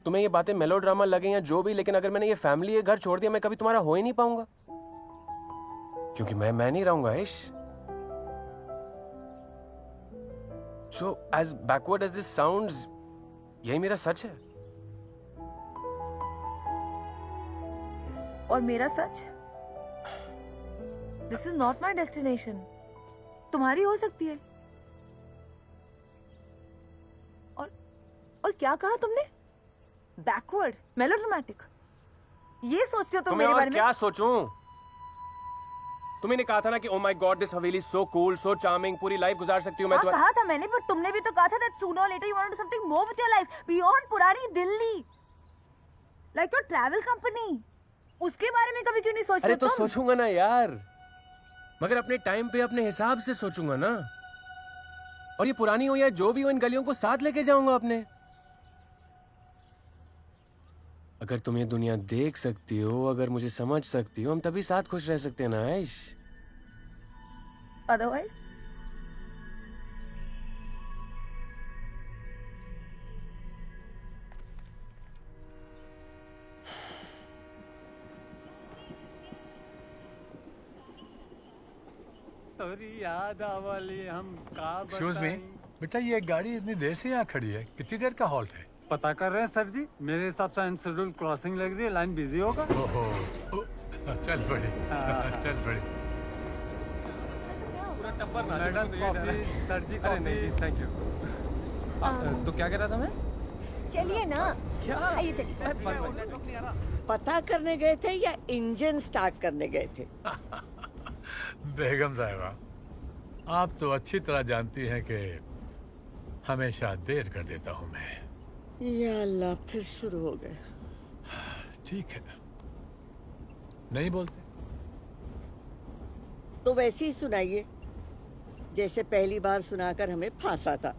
तुम्हें ये बातें मेलोड्रामा लगे या जो भी, लेकिन अगर मैंने ये फैमिली, ये घर छोड़ दिया, मैं कभी तुम्हारा हो ही नहीं पाऊंगा, क्योंकि मैं नहीं रहूंगा Aish. So as backward as this sounds, यही मेरा सच है। और मेरा सच, this is not my destination. तुम्हारी हो सकती है। और क्या कहा तुमने? बैकवर्ड, मेलोड्रामेटिक, ये सोचते हो तुम मेरे बारे में? क्या सोचूं? तुम्हें कहा था ना कि oh my God this Haveli so cool, so charming, पूरी लाइफ गुजार सकती हूं मैं। हाँ, कहा था मैंने, पर तुमने भी तो कहा था that sooner or later you want to do something more with your life beyond पुरानी Delhi, like your travel company. उसके बारे में कभी क्यों नहीं सोचते? अरे तो सोचूंगा ना यार, मगर अपने टाइम पे अपने हिसाब से सोचूंगा ना। और ये पुरानी हो या जो भी हो, इन गलियों को साथ लेके जाऊंगा अपने। अगर तुम ये दुनिया देख सकती हो, अगर मुझे समझ सकती हो, हम तभी साथ खुश रह सकते हैं ना आइश। Otherwise? याद आवली हम का एक्सक्यूज मी बेटा, ये गाड़ी इतनी देर से यहाँ खड़ी है, कितनी देर का हॉल्ट है? पता कर रहे हैं सर जी, मेरे हिसाब से अनशेड्यूल क्रॉसिंग लग रही है, लाइन बिजी होगा। ओहो, चल बड़े, चल बड़े। Madam coffee, sir ji coffee. Thank you. तो क्या कह रहा था मैं? चलिए ना, क्या? आइए चलिए। पता करने गए थे या इंजन स्टार्ट करने गए थे? बेगम साहिबा, आप तो अच्छी तरह जानती हैं कि हमेशा देर कर देता हूं मैं। या अल्लाह, फिर शुरू हो गए। ठीक है, नहीं बोलते तो वैसे ही सुनाइए जैसे पहली बार सुनाकर हमें फांसा था।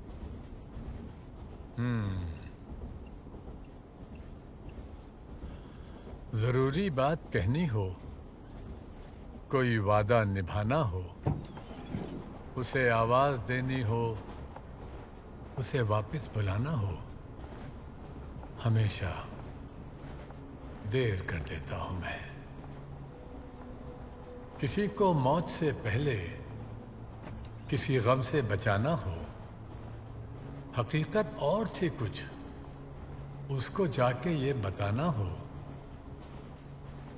जरूरी बात कहनी हो, कोई वादा निभाना हो, उसे आवाज देनी हो, उसे वापस बुलाना हो, हमेशा देर कर देता हूं मैं। किसी को मौत से पहले किसी गम से बचाना हो, हकीकत और थी कुछ, उसको जाके ये बताना हो,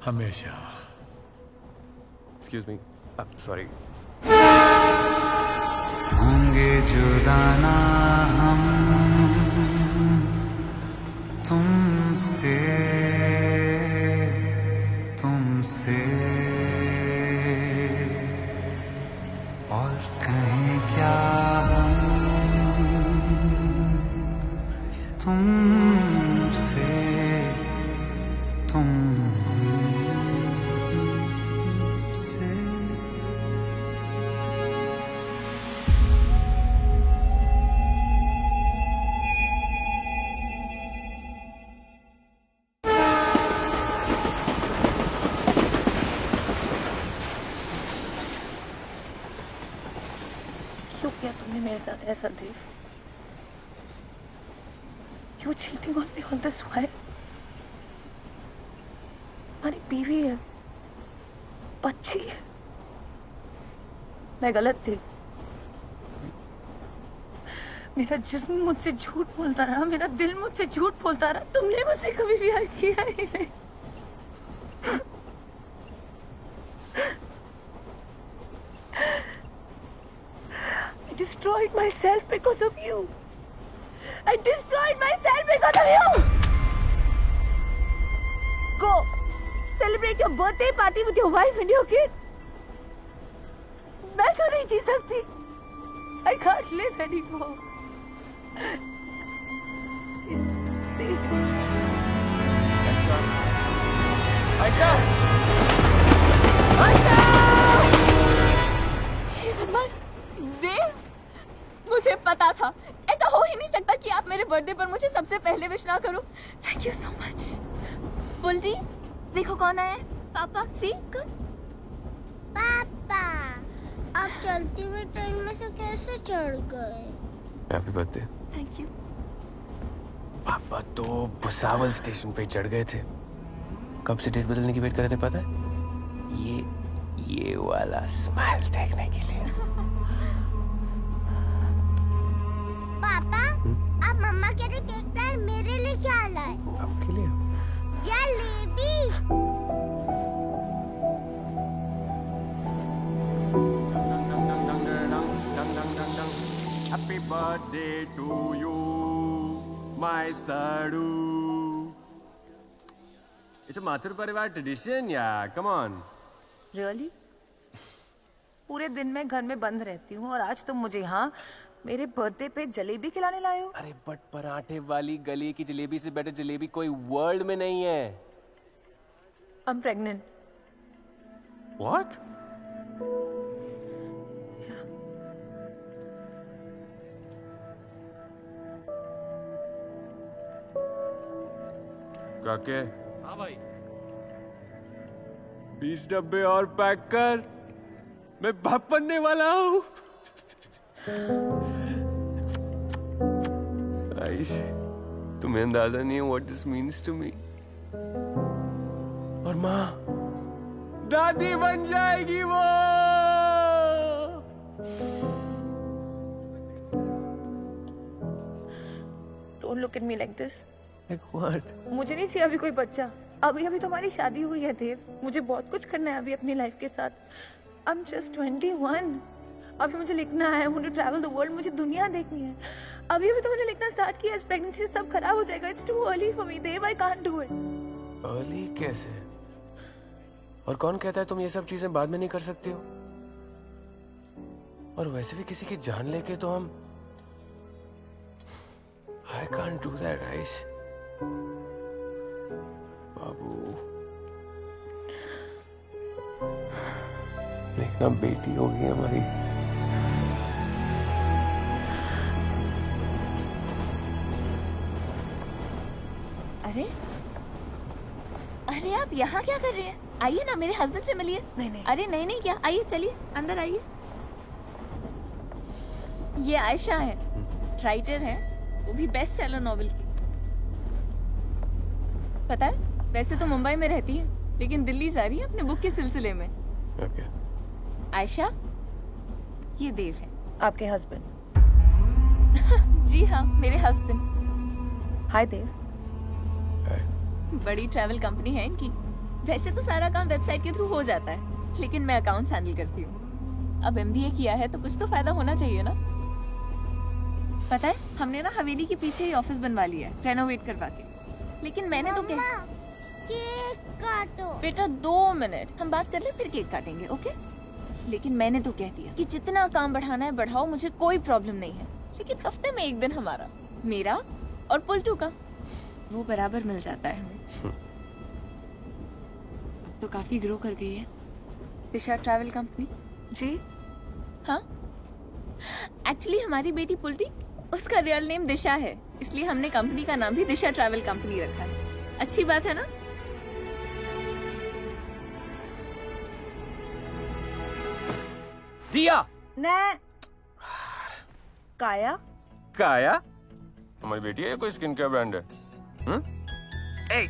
हमेशा। Excuse me, sorry. होंगे जुदाना हम तुमसे, तुमसे, और कहें क्या हम तुमसे। क्यों किया तुमने मेरे साथ ऐसा देव? You cheating on me all this while? हमारी बीवी है, बच्ची है, मैं गलत थी। मेरा जिस्म मुझसे झूठ बोलता रहा, मेरा दिल मुझसे झूठ बोलता रहा, तुमने मुझसे कभी प्यार किया ही नहीं। I destroyed myself because of you. I destroyed myself because of you. Go, celebrate your birthday party with your wife and your kid. मैं तो नहीं जी सकती. I can't live anymore. Ayesha! हे भगवान, देव, मुझे पता था ऐसा हो ही नहीं सकता कि आप मेरे बर्थडे पर मुझे सबसे पहले विश ना करो। Thank you so much. Bulti, देखो कौन आया है। पापा, सी कम। पापा, आप चलती हुई ट्रेन में से कैसे चढ़ गए? Happy birthday. Thank you. पापा तो भुसावल स्टेशन पे चढ़ गए थे। कब से डेट बदलने की वेट कर रहे थे पता है? ये वाला स्माइल देखने के लिए। पापा, आप मम्मा के लिए केक प्लान मेरे लिए क्या लाए? आपके लिए? Jalebi. Happy birthday to you, my Sadu. It's a Mathur Parivar tradition, yeah. Come on. Really? पूरे दिन मैं घर में बंद रहती हूँ और आज तुम मुझे यहाँ मेरे बर्थडे पे जलेबी खिलाने लाए हो? अरे बट पराठे वाली गली की जलेबी से बेटर जलेबी कोई वर्ल्ड में नहीं है। I'm pregnant. What? काके? हाँ भाई। 20 डब्बे और पैक कर, मैं बाप बनने वाला हूँ। आइश, तुम्हें अंदाजा नहीं है what this means to me। और माँ दादी बन जाएगी वो। Don't look at me like this. Like what? मुझे नहीं चाहिए अभी कोई बच्चा। अभी तुम्हारी शादी हुई है देव। मुझे बहुत कुछ करना है अभी अपनी लाइफ के साथ। I'm just 21. अभी मुझे लिखना है, मुझे ट्रैवल द वर्ल्ड, मुझे दुनिया देखनी है। अभी तो मैंने लिखना स्टार्ट किया, इस प्रेगनेंसी से सब खराब हो जाएगा। It's too early for me, Dev. I can't do it. Early कैसे? और कौन कहता है तुम ये सब चीजें बाद में नहीं कर सकती हो? और वैसे भी किसी की जान लेके तो हम I can't do that, Aish. बाबू, देखना बेटी होगी हमारी। अरे अरे आप यहाँ क्या कर रहे हैं? आइए ना, मेरे हस्बैंड से मिलिए। नहीं। अरे नहीं क्या, आइए, चलिए अंदर आइए। ये आयशा है, राइटर है, वो भी बेस्ट सेलर नॉवेल की। पता है, वैसे तो मुंबई में रहती है, लेकिन दिल्ली जा रही है अपने बुक के सिलसिले में। Okay. आयशा, ये देव है। आपके हस्बैंड? जी हाँ, मेरे हस्बैंड। हाय देव। बड़ी ट्रैवल कंपनी है इनकी। वैसे तो सारा काम वेबसाइट के थ्रू हो जाता है, लेकिन मैं अकाउंट्स हैंडल करती हूँ। अब MBA किया है तो कुछ तो फायदा होना चाहिए ना। पता है, हमने ना हवेली के पीछे ही ऑफिस बनवा लिया है, रेनोवेट करवा के। लेकिन मैंने तो क्या, केक काटो। बेटा 2 मिनट, हम बात कर ले फिर केक काटेंगे, ओके? लेकिन मैंने तो कह दिया कि जितना काम बढ़ाना है बढ़ाओ, मुझे कोई प्रॉब्लम नहीं है। लेकिन हफ्ते में 1 दिन हमारा, मेरा और पुल्टू का, वो बराबर मिल जाता है हमें। अब तो काफी ग्रो कर गई है दिशा ट्रैवल कंपनी। जी हाँ, एक्चुअली हमारी बेटी पुल्टी, उसका रियल नेम दिशा है, इसलिए हमने कंपनी का नाम भी दिशा ट्रैवल कंपनी रखा है। अच्छी बात है ना? दिया, नहीं, काया? काया? हमारी बेटी है या कोई स्किन केयर ब्रांड है? ए!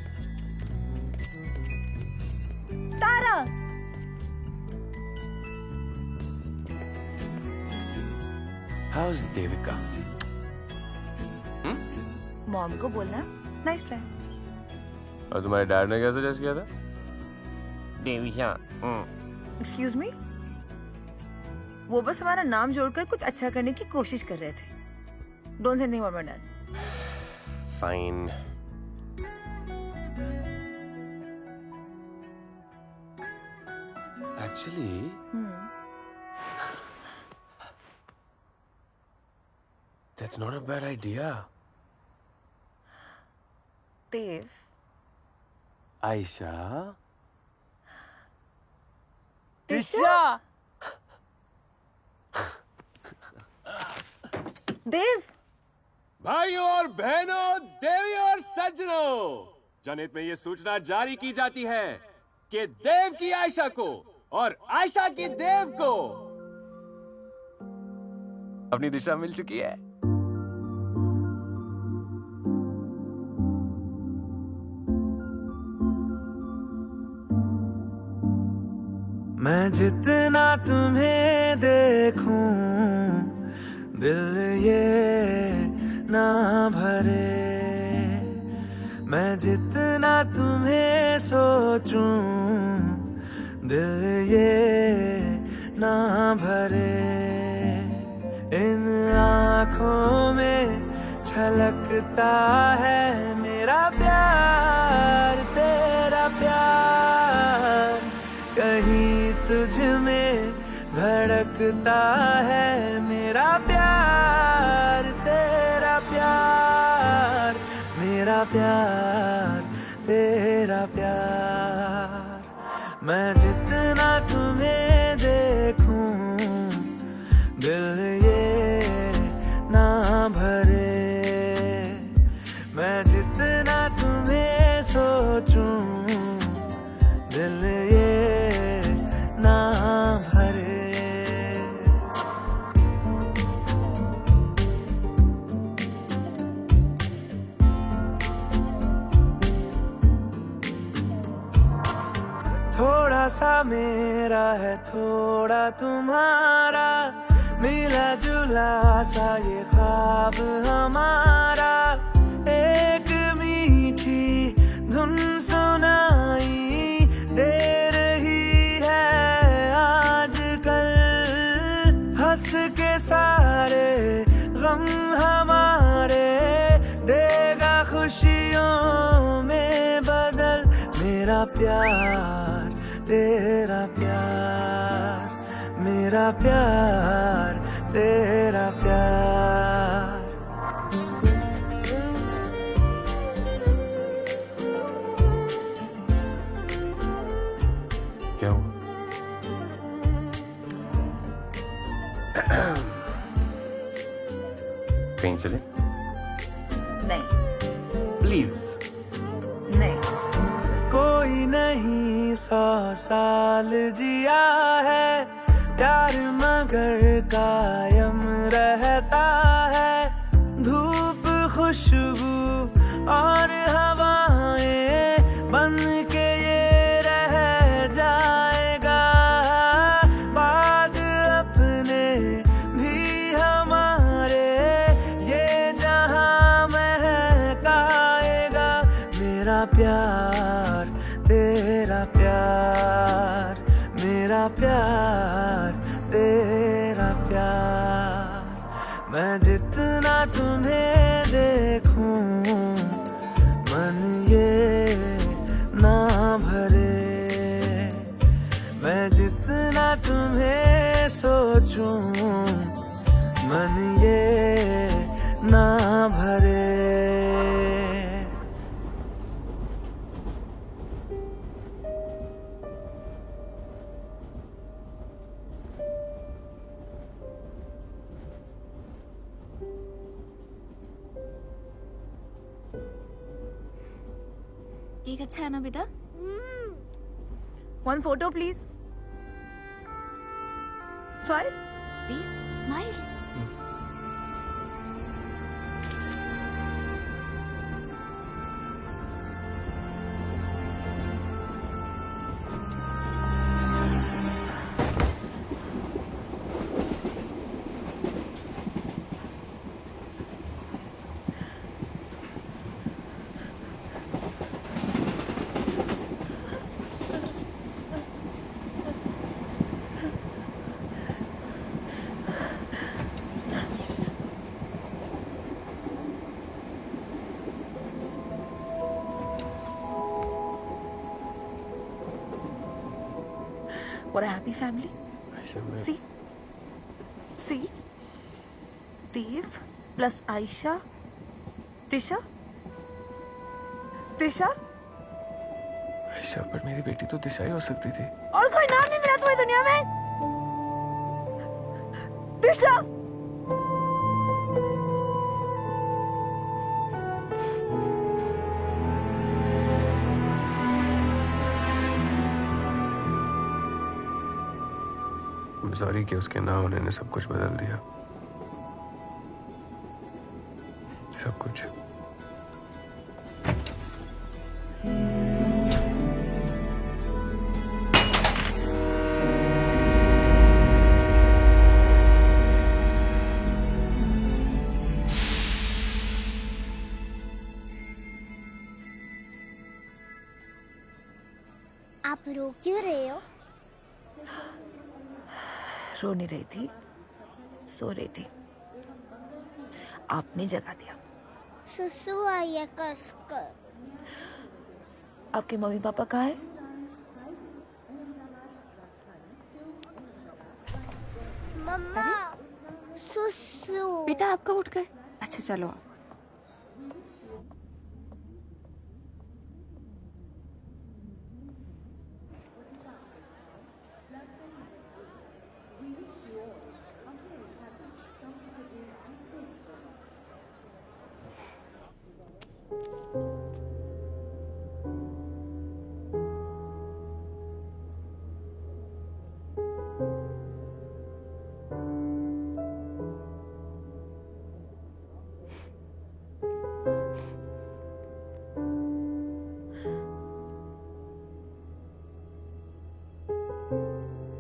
तारा। How's देविका? मॉम को बोलना नाइस ट्राई। और तुम्हारे डैड ने क्या सजेस्ट किया था? देविका। एक्सक्यूज मी, वो बस हमारा नाम जोड़कर कुछ अच्छा करने की कोशिश कर रहे थे। Don't say anything about my dad. Fine. Actually that's not a bad idea. देव। आयशा। दिशा। देव। भाइयों और बहनों, देवी और सज्जनों, जनहित में ये सूचना जारी की जाती है कि देव की आयशा को और आयशा की देव को अपनी दिशा मिल चुकी है। मैं जितना तुम्हें देखूं दिल ये ना भरे, मैं जितना तुम्हें सोचूं दिल ये ना भरे। इन आँखों में छलकता है मेरा प्यार, तेरा प्यार, कहीं तुझ में धड़कता है मेरा प्यार, तेरा प्यार, मेरा प्यार, तेरा प्यार। मैं जितना तुम्हें देखूं दिल ये ना भरे, मैं जितना तुम्हें सोचूं दिल ये ना भरे। थोड़ा सा मेरा है थोड़ा तुम्हारा, मिला जुला सा ये ख्वाब हमारा। एक मीठी धुन सुनाई दे रही है आजकल, हंस के सारे गम हमारे देगा खुशियों में बदल। मेरा प्यार, तेरा प्यार, मेरा प्यार, तेरा प्यार। क्या हुआ? कहीं चले? नहीं। प्लीज। नहीं। कोई नहीं 100 साल जिया है, प्यार मगर कायम रहता है। धूप, खुशबू और हवाएं बन के ये रह जाएगा। बाद अपने भी हमारे ये जहां महकाएगा। मेरा प्यार, तेरा प्यार, मेरा प्यार, तेरा प्यार। मैं जितना तुम्हें देखूं मन ये ना भरे, मैं जितना तुम्हें सोचूं मन ये ना भरे। केक अच्छा है ना बेटा? One photo please. Smile. Smile. for a happy family. See? See? Dev plus Aisha. Tisha? Tisha? Ayesha, पर मेरी बेटी तो दिशा ही हो सकती थी। और कोई नाम नहीं मिला तुम्हें दुनिया में? दिशा! सॉरी कि उसके ना होने ने सब कुछ बदल दिया। सब कुछ। आप रो क्यों रहे हो? रो नहीं रही थी, सो रही थी। आपने जगा दिया। सुसु आई है कसकर। आपके मम्मी पापा कहाँ हैं? मम्मा, सुसु। बेटा आपका उठ गए? अच्छा चलो आप।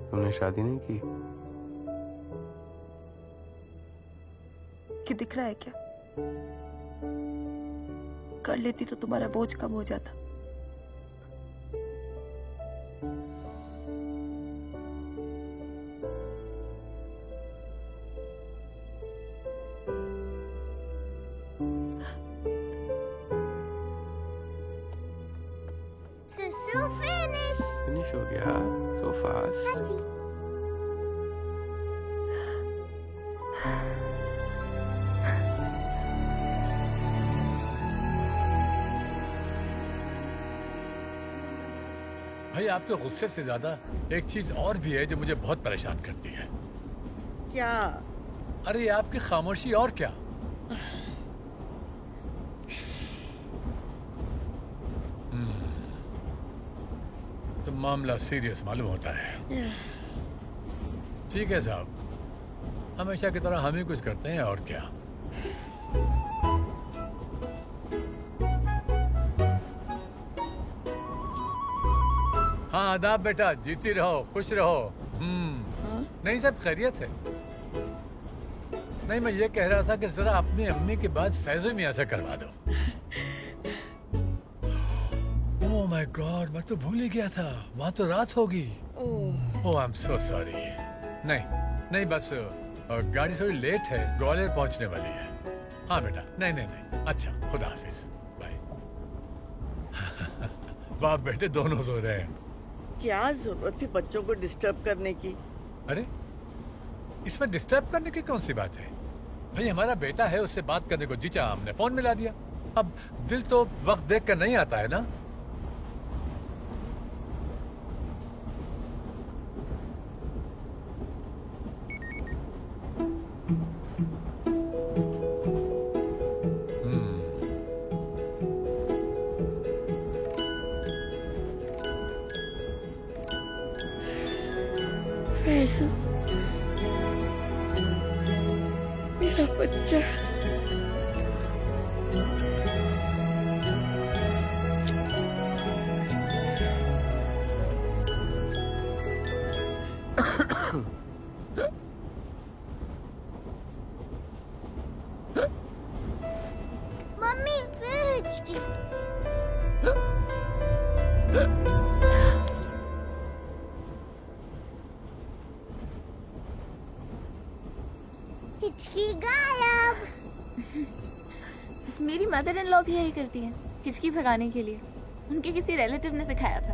तुमने शादी नहीं की? क्यों दिख रहा है क्या? कर लेती तो तुम्हारा बोझ कम हो जाता। सुसु फिनिश हो गया so fast. भाई आपके गुस्से से ज्यादा एक चीज और भी है जो मुझे बहुत परेशान करती है। क्या? अरे ये आपकी खामोशी और क्या। तो मामला सीरियस मालूम होता है। ठीक है साहब, हमेशा की तरह हम ही कुछ करते हैं और क्या। हाँ आदाब बेटा, जीती रहो, खुश रहो। नहीं सब खैरियत है। नहीं मैं ये कह रहा था कि जरा अपनी अम्मी के बाद फैजो मियां से करवा दो। ओह माय गॉड, मैं तो भूल ही गया था, वहाँ तो रात होगी। ओह आई एम सो सॉरी। नहीं बस गाड़ी थोड़ी लेट है, ग्वालियर पहुंचने वाली है। हाँ बेटा, नहीं अच्छा, खुदा हाफिज, बाय। बाप बेटे दोनों सो रहे हैं। क्या जरूरत थी बच्चों को डिस्टर्ब करने की? अरे इसमें डिस्टर्ब करने की कौन सी बात है? भाई हमारा बेटा है, उससे बात करने को जी चाहा हमने फोन मिला दिया। अब दिल तो वक्त देख कर नहीं आता है ना। फैजू, मेरा बच्चा। मम्मी फिर हिचकी। हिचकी गायब। मेरी मदर इन लॉ भी यही करती है, हिचकी भगाने के लिए। उनके किसी रिलेटिव ने सिखाया था।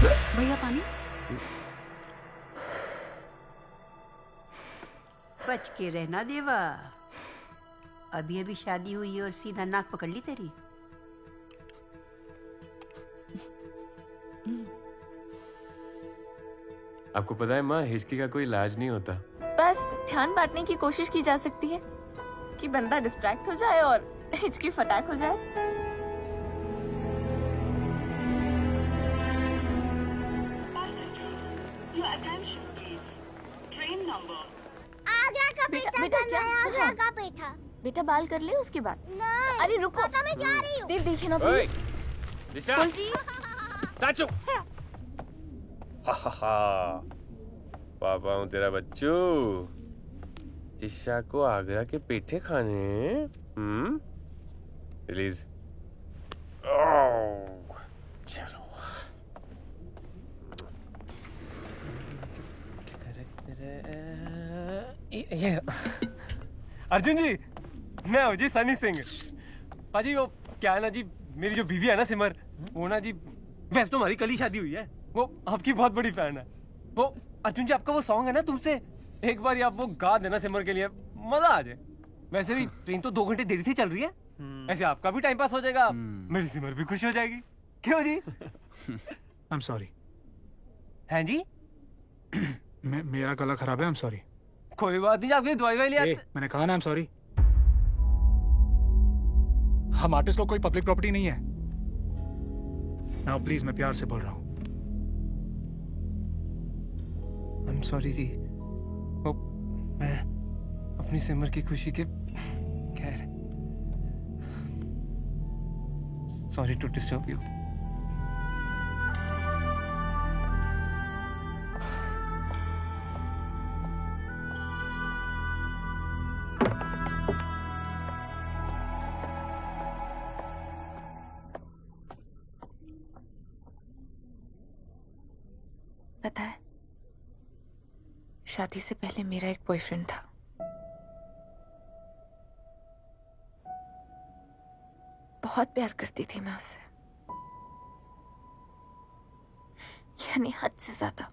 भैया पानी। बच के रहना देवा, अभी अभी शादी हुई और सीधा नाक पकड़ ली तेरी। आपको पता है माँ, हिचकी का कोई इलाज नहीं होता। बस ध्यान बांटने की कोशिश की जा सकती है कि बंदा डिस्ट्रैक्ट हो जाए और हिचकी फटाक हो जाए। आगरा का बेटा पेठा बेटा करना क्या? है, आगरा कहाँ? का पेठा। बेटा बाल कर ले उसके बाद। नहीं अरे रुको, पापा मैं जा रही हूँ। देव देखिए ना ओए, प्लीज। दिशा, उल्टी। टाचू। पापा हूँ तेरा बच्चू। दिशा को आगरा के पेठे खाने हैं? प्लीज। चलो। ये अर्जुन जी, मैं हूँ जी सनी सिंह। पाजी वो क्या है ना जी, मेरी जो बीवी है ना सिमर, वो ना जी, वैसे तो हमारी कल ही शादी हुई है, वो आपकी बहुत बड़ी फैन है। वो अर्जुन जी आपका वो सॉन्ग है ना तुमसे, एक बार आप वो गा देना सिमर के लिए, मजा आ जाए। वैसे भी ट्रेन तो 2 घंटे देरी से चल रही है, ऐसे आपका भी टाइम पास हो जाएगा, मेरी सिमर भी खुश हो जाएगी। क्यों जी? I am sorry. हैं जी? मेरा गला खराब है, आई एम सॉरी। कोई बात नहीं, आपने दवाई वाई लिया। मैंने कहा ना आई एम सॉरी। हम आर्टिस्ट लोग कोई पब्लिक प्रॉपर्टी नहीं है। नाउ प्लीज, मैं प्यार से बोल रहा हूँ। आई एम सॉरी जी। वो मैं अपनी सिमर की खुशी के खैर, सॉरी टू डिस्टर्ब यू। पता है, शादी से पहले मेरा एक बॉयफ्रेंड था। बहुत प्यार करती थी मैं उससे, यानी हद से ज्यादा।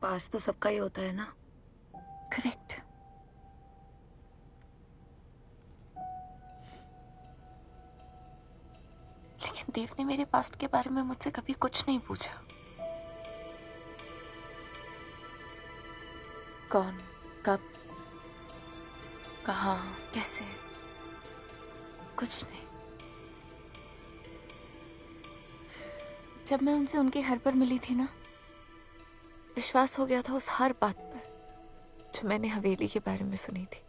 पास तो सबका ही होता है ना। करेक्ट। लेकिन देव ने मेरे पास्ट के बारे में मुझसे कभी कुछ नहीं पूछा। कौन, कब, कहाँ, कैसे, कुछ नहीं। जब मैं उनसे उनके घर पर मिली थी ना, विश्वास हो गया था उस हर बात पर जो मैंने हवेली के बारे में सुनी थी।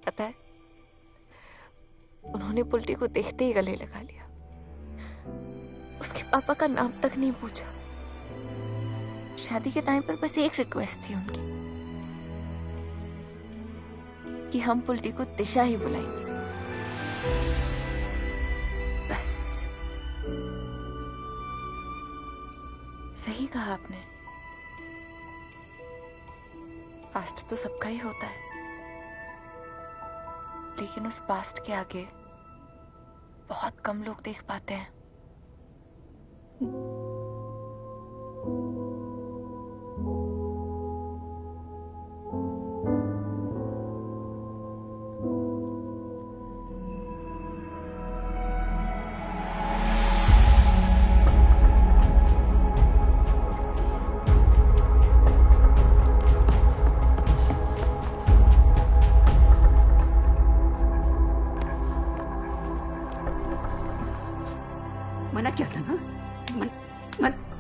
पता है, उन्होंने पुल्टी को देखते ही गले लगा लिया। उसके पापा का नाम तक नहीं पूछा। शादी के टाइम पर बस एक रिक्वेस्ट थी उनकी कि हम पुल्टी को दिशा ही बुलाएंगे, बस। सही कहा आपने, पास्ट तो सबका ही होता है, लेकिन उस पास्ट के आगे बहुत कम लोग देख पाते हैं। मना किया था ना,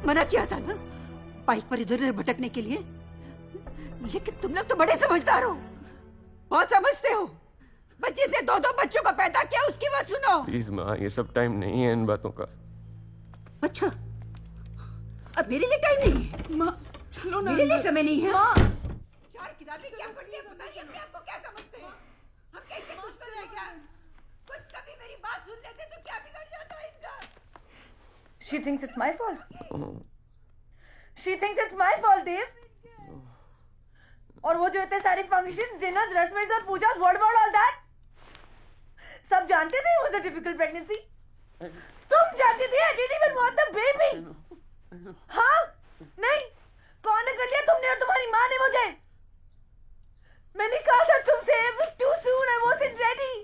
मना किया था ना बाइक पर इधर उधर भटकने के लिए। लेकिन तुम लोग तो बड़े समझदार हो, बहुत समझते हो। बस जिसने 2-2 बच्चों को पैदा किया उसकी बात सुनो। प्लीज माँ, ये सब टाइम नहीं है इन बातों का। अच्छा, अब मेरे लिए टाइम नहीं है? माँ चलो ना, मेरे लिए समय नहीं है? माँ। 4 किताबें क्या पढ़ी है, पता नहीं अपने आपको क्या समझते हैं? हम कैसे दुश्मन हैं क्या? कुछ कभी मेरी बात सुन लेते तो क्या बिगड़ जाता है इनका? She thinks it's my fault. She thinks it's my fault, Dave. और वो जो इतने सारे functions, dinners, रस्में और पूजा, what about all that? सब जानते थे it was a difficult pregnancy. तुम जानते थे I didn't even want the baby. हाँ? नहीं? कौन ने कर लिया तुमने और तुम्हारी माँ ने मुझे? मैंने कहा था तुमसे it was too soon. I wasn't ready.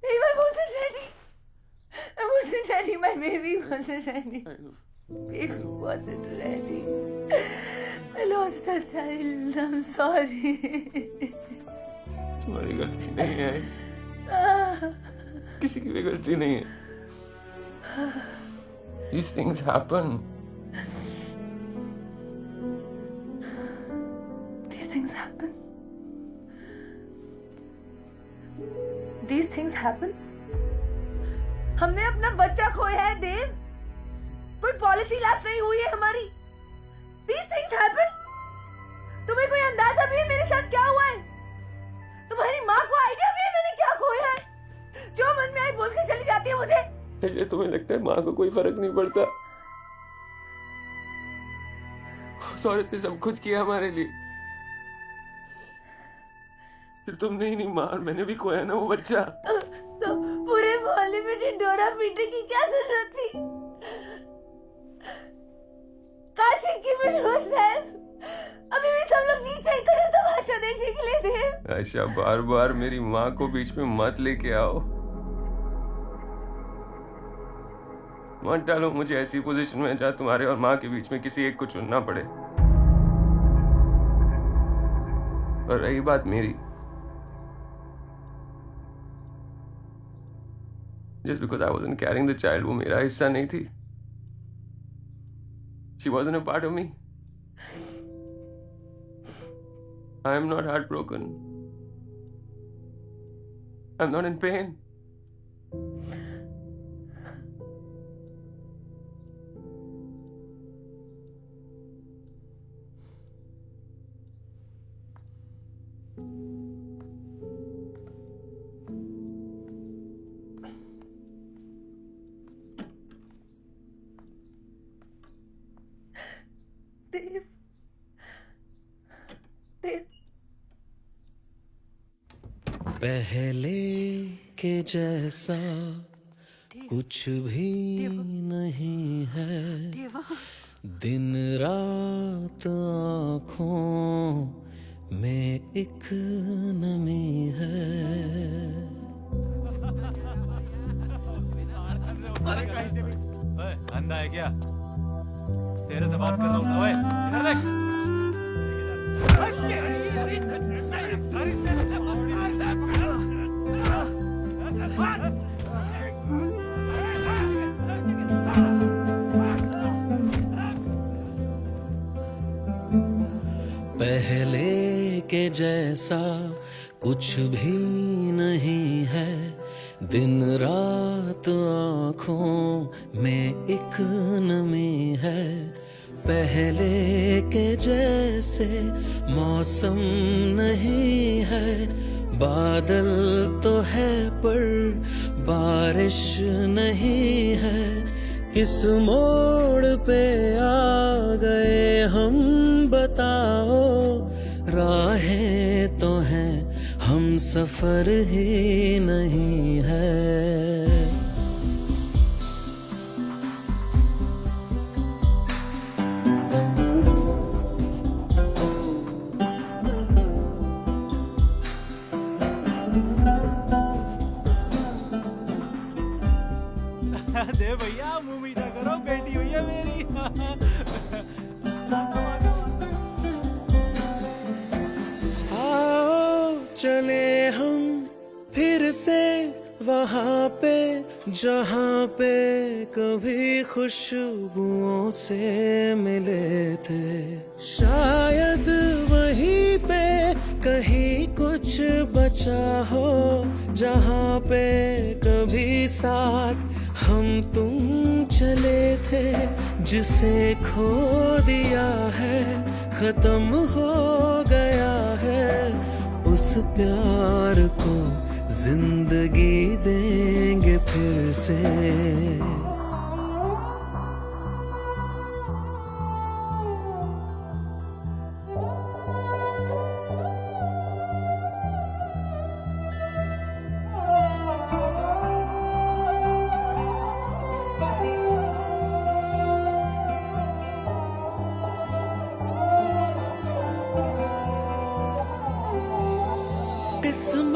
I wasn't ready. I wasn't ready. My baby wasn't ready. Baby wasn't ready. I lost a child. I'm sorry. तुम्हारी गलती नहीं है, किसी की भी गलती नहीं है. These things happen. These things happen. These things happen. हमने अपना बच्चा खोया है देव. कोई पॉलिसी लैप्स नहीं हुई है हमारी. These things happen. तुम्हें कोई अंदाजा भी है मेरे साथ क्या हुआ है? तुम्हारी माँ को आइडिया भी है मैंने क्या खोया है? जो मन में आई बोल के चली जाती है मुझे. ऐसे तुम्हें लगता है माँ को कोई फर्क नहीं पड़ता? उस औरत ने सब कुछ किया हमारे लिए. फिर तुमने ही नहीं, माँ और मैंने भी खोया ना वो बच्चा. तो पूरे मोहल्ले में ढिंढोरा पीटने की क्या जरूरत थी? काशी की मिनोसेफ, अभी भी सब लोग नीचे खड़े तमाशा देखने के लिए थे. आयशा, बार बार मेरी माँ को बीच में मत लेके आओ. मत डालो मुझे ऐसी पोजीशन में जहाँ तुम्हारे और माँ के बीच में किसी एक को चुनना पड़े. और रही बात मेरी, just because I wasn't carrying the child, वो मेरा हिस्सा नहीं थी. She wasn't a part of me. I am not heartbroken. I'm not in pain. देव, देव. पहले के जैसा कुछ भी नहीं है. दिन रात आँखों में एक नमी है. अंधा है क्या? तेरे से बात कर रहा हूँ. ओए, इधर देख. पहले के जैसा कुछ भी नहीं है. दिन रात आँखों में एक नमी है. पहले के जैसे मौसम नहीं है. बादल तो है पर बारिश नहीं है. इस मोड़ पे आ गए हम, बताओ राहें तो हैं, हम सफर ही नहीं है. दे भैया, मुंह मीठा करो, बेटी हुई है मेरी. आओ चले हम फिर से वहाँ पे जहाँ पे कभी खुशबुओं से मिले थे. शायद वहीं पे कहीं कुछ बचा हो, जहाँ पे कभी साथ हम तुम चले थे. जिसे खो दिया है खत्म हो गया है. उस प्यार को जिंदगी देंगे फिर से.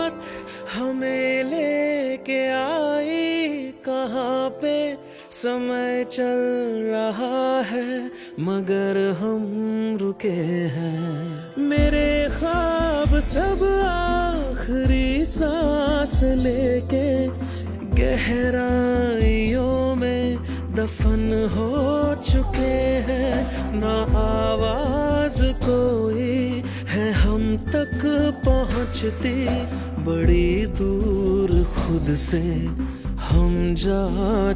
किस्मत हमें लेके आई कहाँ पे समय चल रहा है मगर हम रुके हैं। मेरे ख्वाब सब आखिरी सांस लेके गहराइयों में दफन हो चुके हैं। ना आवाज कोई है हम तक पहुंचती, बड़ी दूर खुद से हम जा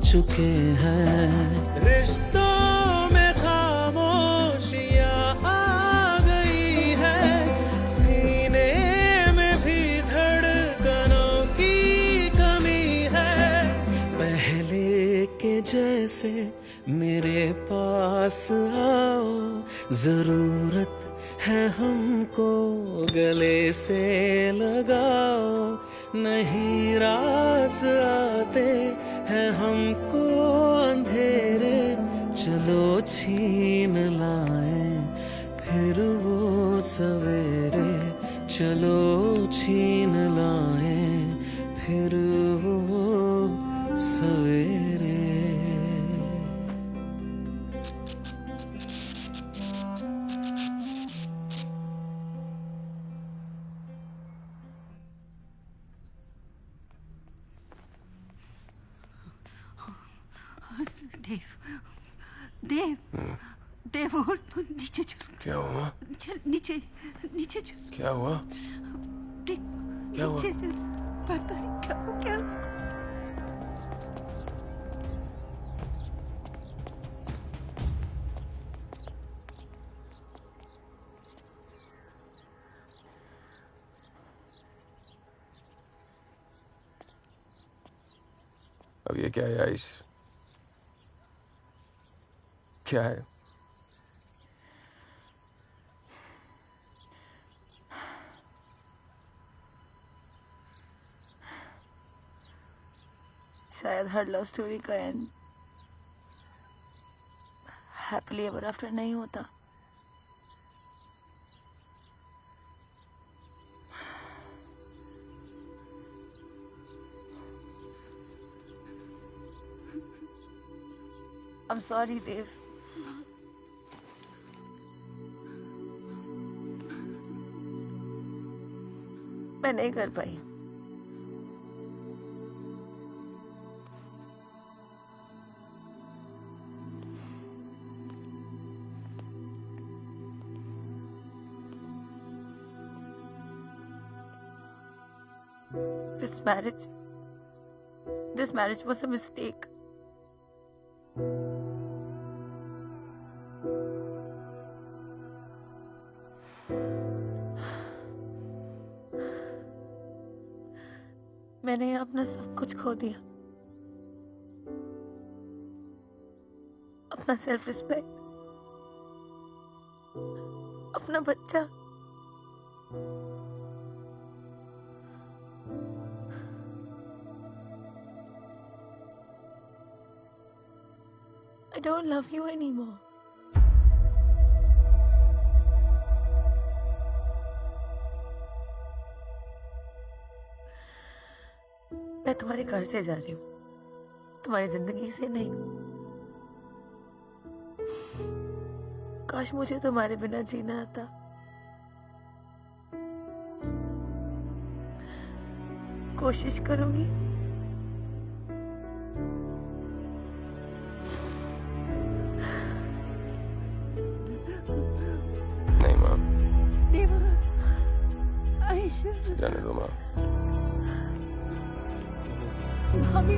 चुके हैं। रिश्तों में खामोशियां आ गई है, सीने में भी धड़कनों की कमी है। पहले के जैसे मेरे पास आओ, जरूरत है हमको गले से लगाओ। नहीं रास आते हैं हमको अंधेरे, चलो छीन लाए फिर वो सवेरे। चलो छीन लाए फिर वो सवेरे। देव, देव उठ, नीचे चल। क्या हुआ? चल नीचे, नीचे चल। क्या हुआ? क्या हुआ? नीचे चल। पता नहीं क्या हो गया। अब ये क्या है आइस? क्या है? शायद हर लव स्टोरी का एंड हैप्पीली एवर आफ्टर नहीं होता। I'm sorry, Dev. मैं नहीं कर पाई। This marriage was a mistake. मैंने अपना सब कुछ खो दिया, अपना सेल्फ रिस्पेक्ट, अपना बच्चा। I don't love you anymore. मैं तुम्हारे घर से जा रही हूँ, तुम्हारी जिंदगी से नहीं। काश मुझे तुम्हारे बिना जीना आता। कोशिश करूंगी। नहीं माँ, देवा, आयशा, जाने दो माँ। भाभी,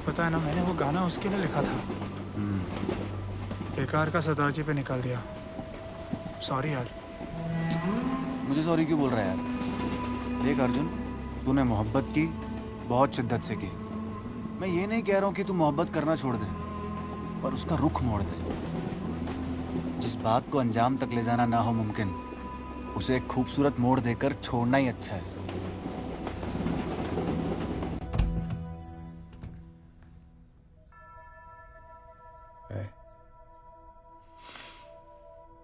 पता है ना, मैंने वो गाना उसके लिए लिखा था। बेकार का सरदार जी पे निकाल दिया। सॉरी यार। मुझे सॉरी क्यों बोल रहा है यार? देख अर्जुन, तूने मोहब्बत की, बहुत शिद्दत से की। मैं ये नहीं कह रहा हूँ कि तू मोहब्बत करना छोड़ दे, पर उसका रुख मोड़ दे। जिस बात को अंजाम तक ले जाना ना हो मुमकिन, उसे एक खूबसूरत मोड़ देकर छोड़ना ही अच्छा है।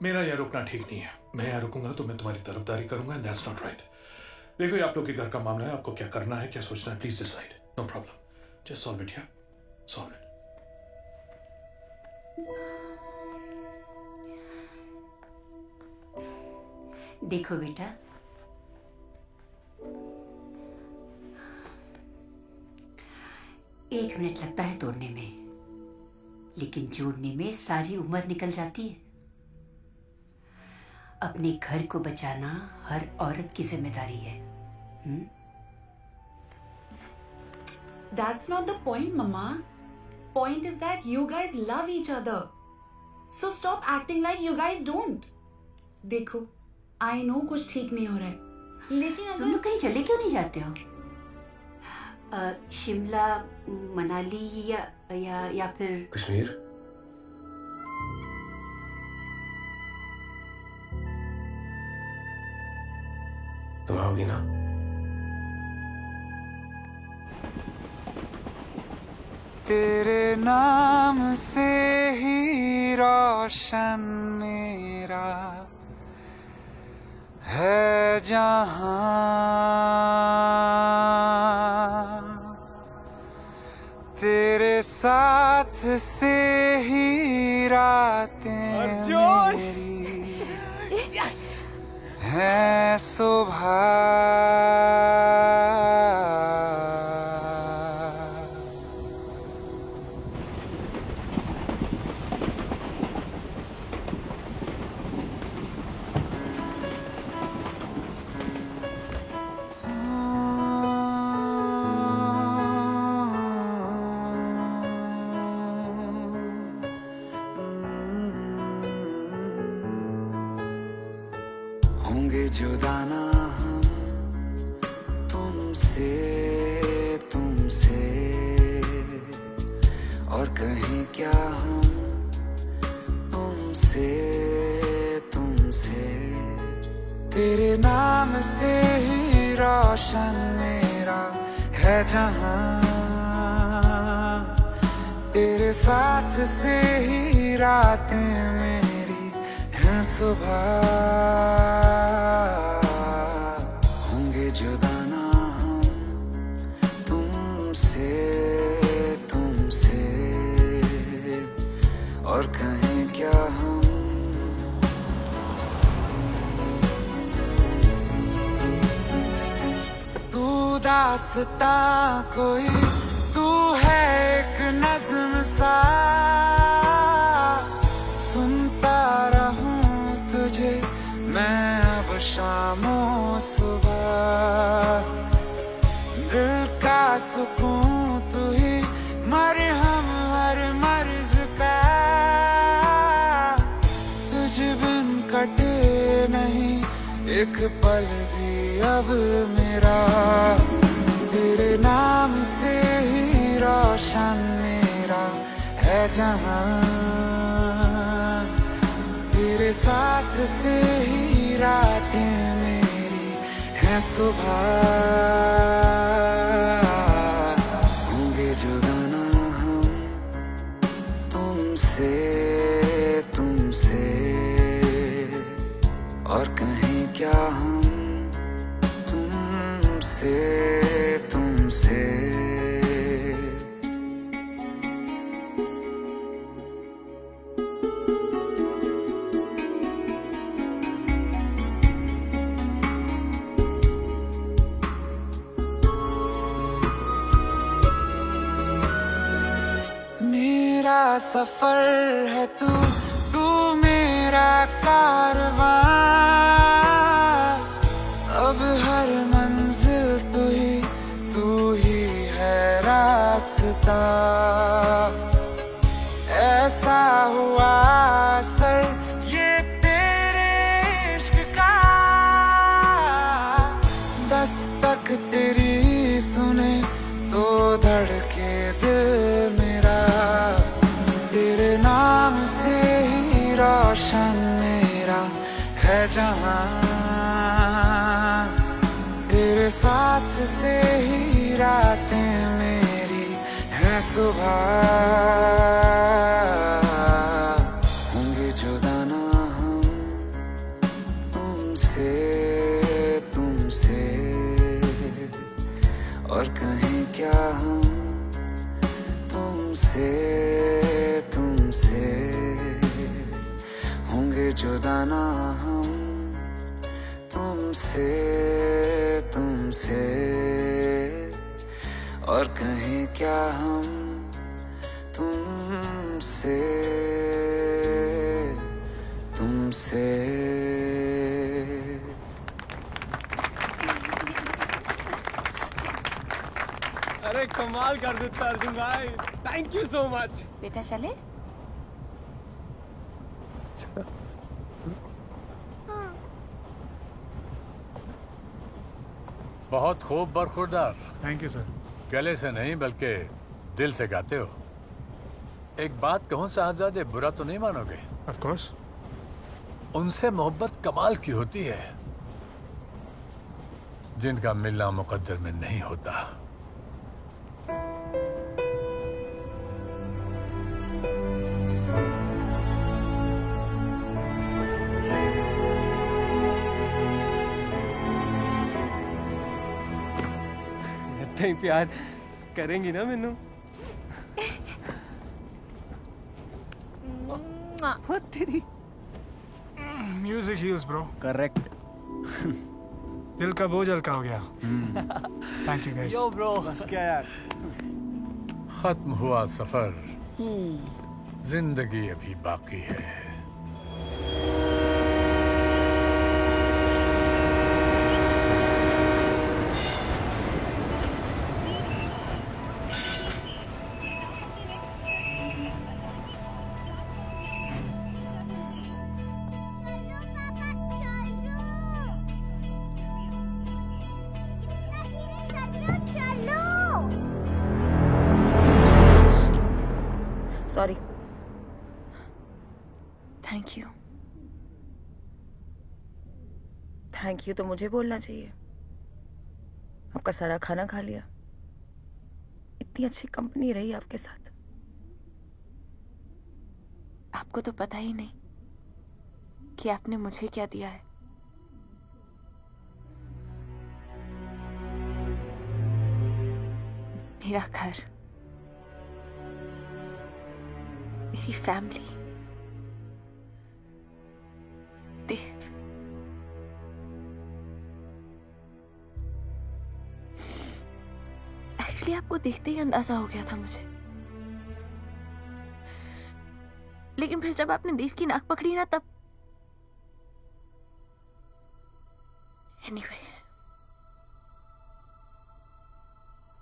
मेरा यहाँ रुकना ठीक नहीं है। मैं यहाँ रुकूंगा तो मैं तुम्हारी तरफदारी करूंगा, एंड दैट्स नॉट राइट। देखो, ये आप लोग के घर का मामला है, आपको क्या करना है, क्या सोचना है, please decide. No problem, just solve it. Here, solve it. देखो बेटा, एक मिनट लगता है तोड़ने में, लेकिन जोड़ने में सारी उम्र निकल जाती है। अपने घर को बचाना हर औरत की जिम्मेदारी है। That's not the point, Mama. Point is that you guys love each other. So stop acting like you guys don't. देखो, I know कुछ ठीक नहीं हो रहा है, लेकिन अगर तुम लोग कहीं चले क्यों नहीं जाते हो? शिमला, मनाली या फिर कश्मीर? तुम आओगी ना? तेरे नाम से ही रोशन मेरा है जहां, तेरे साथ से ही रातें मेरी है सुबह। होंगे जुदा ना हम तुमसे, तुमसे, और कहीं क्या हम तुमसे, तुमसे। तेरे नाम से ही रोशन मेरा है जहां, तेरे साथ से ही रातें मेरी हैं सुबह। होंगे जुदा ना हम तुमसे, तुमसे, और कहीं क्या हम। तू दास्तां कोई, तू है एक नज़्म सा, सुनता रहूं तुझे मैं अब शामों सुबह। दिल का सुकून तू ही, मरहम हर मर्ज का, तुझ बिन कटे नहीं एक पल भी अब मेरा। तेरे नाम से ही रोशन मेरा है जहां, तेरे साथ से ही रातें मेरी हैं सुबह। होंगे जुदा ना हम तुमसे, तुमसे, और कहीं क्या हम तुमसे, तुमसे। मेरा सफर है तू, तू मेरा कारवां, अब हर मंजिल तू ही है रास्ता। पता ऐसा हुआ असर ये तेरे इश्क का दस्तक तेरी सुने तो धड़के दिल मेरा तेरे नाम से ही रोशन मेरा है जहां तेरे साथ से ही रातें मेरी है सुबह होंगे जुदा ना हम तुमसे तुमसे और कहीं क्या हम तुमसे तुमसे होंगे जुदा ना हम तुमसे तुमसे और कहीं क्या हम तुमसे तुमसे अरे कमाल कर देता अर्जुन भाई, थैंक यू सो मच। बेटा चले? बहुत खूब बरखुरदार। Thank you sir. गले से नहीं बल्कि दिल से गाते हो। एक बात कहूं साहबजादे, बुरा तो नहीं मानोगे? Of course. उनसे मोहब्बत कमाल की होती है जिनका मिलना मुकद्दर में नहीं होता। इतना ही प्यार करेंगी ना मैनू? तेरी म्यूजिक हील्स ब्रो। करेक्ट। दिल का बोझ हल्का हो गया। Thank you guys. Yo bro, बस क्या यार। खत्म हुआ सफर, जिंदगी अभी बाकी है। Sorry. Thank you. Thank you तो मुझे बोलना चाहिए। आपका सारा खाना खा लिया। इतनी अच्छी कंपनी रही आपके साथ। आपको तो पता ही नहीं कि आपने मुझे क्या दिया है। मेरा घर, मेरी फैमिली, देव। एक्चुअली आपको देखते ही अंदाजा हो गया था मुझे, लेकिन फिर जब आपने देव की नाक पकड़ी ना तब एनीवे,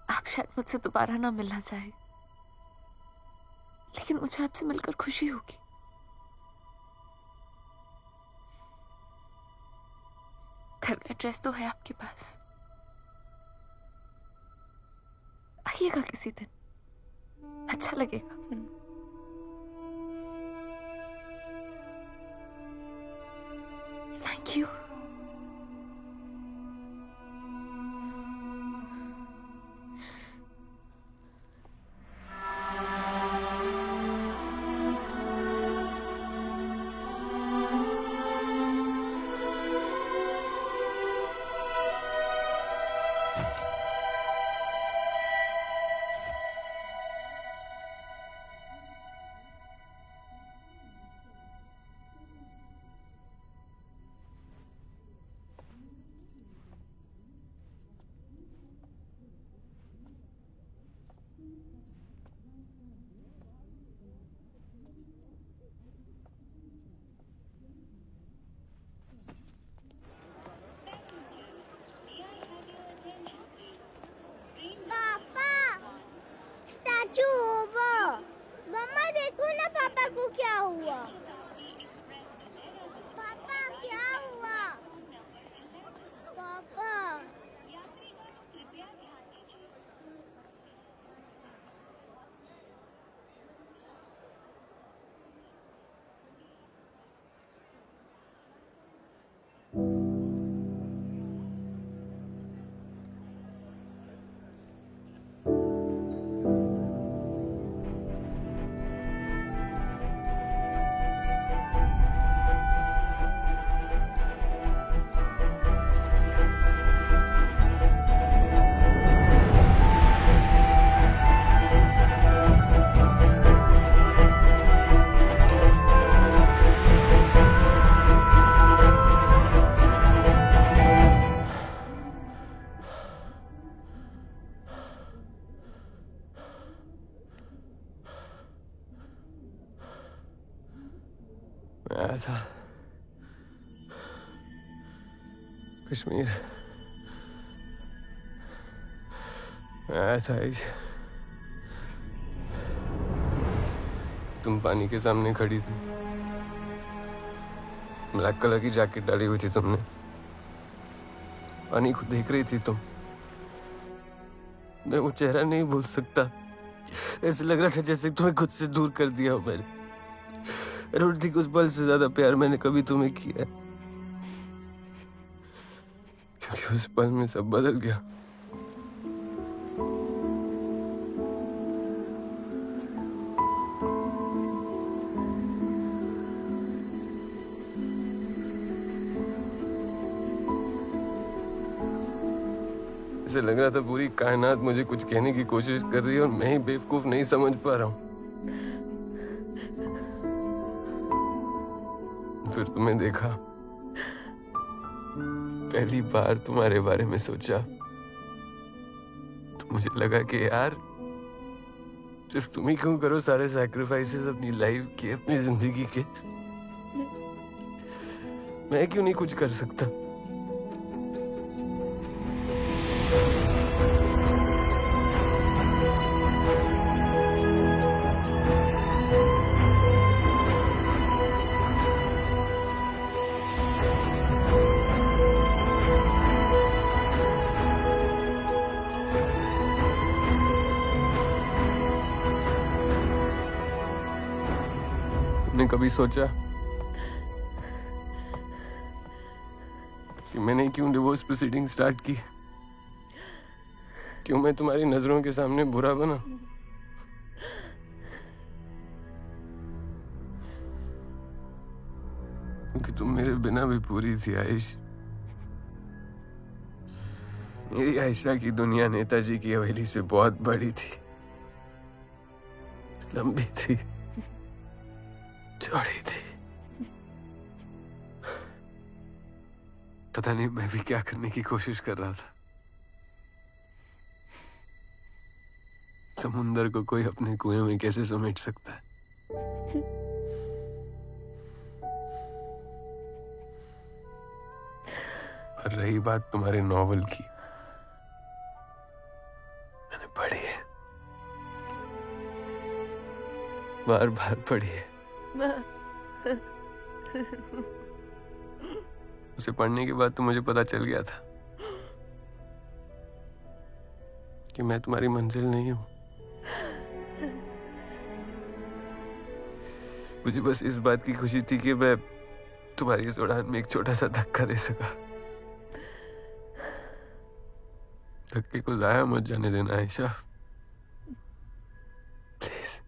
आप शायद मुझसे दोबारा ना मिलना चाहे, लेकिन मुझे आपसे मिलकर खुशी होगी। घर का एड्रेस तो है आपके पास, आइएगा किसी दिन, अच्छा लगेगा। Thank you. बच्चू ओवर। मम्मा देखो ना पापा को क्या हुआ। पापा क्या हुआ? पापा मैं आया था कश्मीर। मैं आया था आयुष। तुम पानी के सामने खड़ी थी, ब्लैक कलर की जैकेट डाली हुई थी तुमने, पानी को देख रही थी तुम। मैं वो चेहरा नहीं भूल सकता। ऐसे लग रहा था जैसे तुम्हें खुद से दूर कर दिया हो मैंने। रोटी उस पल से ज्यादा प्यार मैंने कभी तुम्हें किया, क्योंकि उस पल में सब बदल गया। ऐसे लग रहा था पूरी कायनात मुझे कुछ कहने की कोशिश कर रही है और मैं ही बेवकूफ नहीं समझ पा रहा हूँ। फिर तुम्हें देखा, पहली बार तुम्हारे बारे में सोचा तो मुझे लगा कि यार सिर्फ तुम ही क्यों करो सारे सैक्रिफाइसेस अपनी लाइफ के, अपनी जिंदगी के। मैं क्यों नहीं कुछ कर सकता? तुमने कभी सोचा कि मैंने क्यों डिवोर्स प्रोसीडिंग स्टार्ट की? क्यों मैं तुम्हारी नजरों के सामने बुरा बना? क्योंकि तुम मेरे बिना भी पूरी थी आयुष। मेरी आयशा की दुनिया नेताजी की हवेली से बहुत बड़ी थी, लंबी थी, चौड़ी थी। पता नहीं मैं भी क्या करने की कोशिश कर रहा था। समुंदर को कोई अपने कुएं में कैसे समेट सकता है? और रही बात तुम्हारे नॉवल की, मैंने पढ़ी है, बार बार पढ़ी है। उसे पढ़ने के बाद तो मुझे पता चल गया था कि मैं तुम्हारी मंजिल नहीं हूं। मुझे बस इस बात की खुशी थी कि मैं तुम्हारी इस उड़ान में एक छोटा सा धक्का दे सका। धक्के को जाया मत जाने देना आयशा, प्लीज।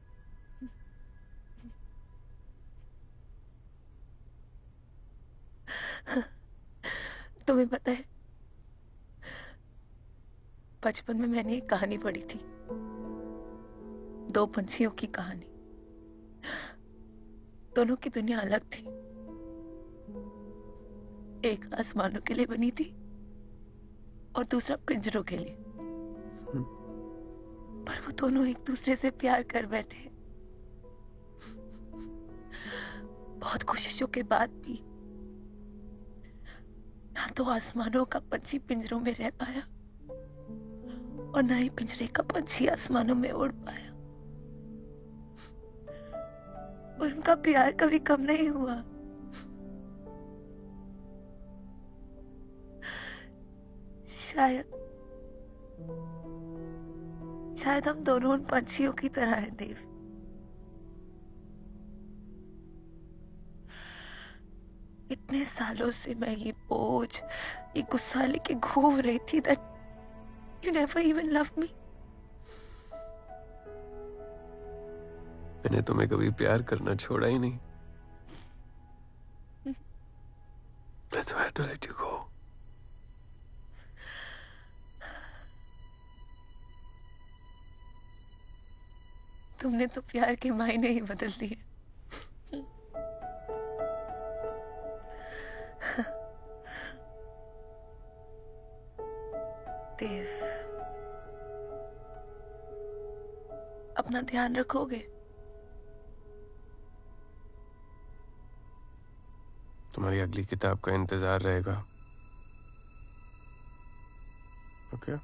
तुम्हें पता है, बचपन में मैंने एक कहानी पढ़ी थी, दो पंछियों की कहानी। दोनों की दुनिया अलग थी। एक आसमानों के लिए बनी थी और दूसरा पिंजरों के लिए। पर वो दोनों एक दूसरे से प्यार कर बैठे। बहुत कोशिशों के बाद भी ना तो आसमानों का पंछी पिंजरों में रह पाया और ना ही पिंजरे का पंछी आसमानों में उड़ पाया। उनका प्यार कभी कम नहीं हुआ। शायद हम दोनों उन पंछियों की तरह हैं देव। इतने सालों से मैं ये बोझ, ये गुस्सा लेके घूम रही थी that you never even loved me। मैंने तुम्हें कभी प्यार करना छोड़ा ही नहीं। That's why I had to let you go। तुमने तो प्यार के मायने ही बदल दिए। देव, अपना ध्यान रखोगे? तुम्हारी अगली किताब का इंतजार रहेगा। ओके?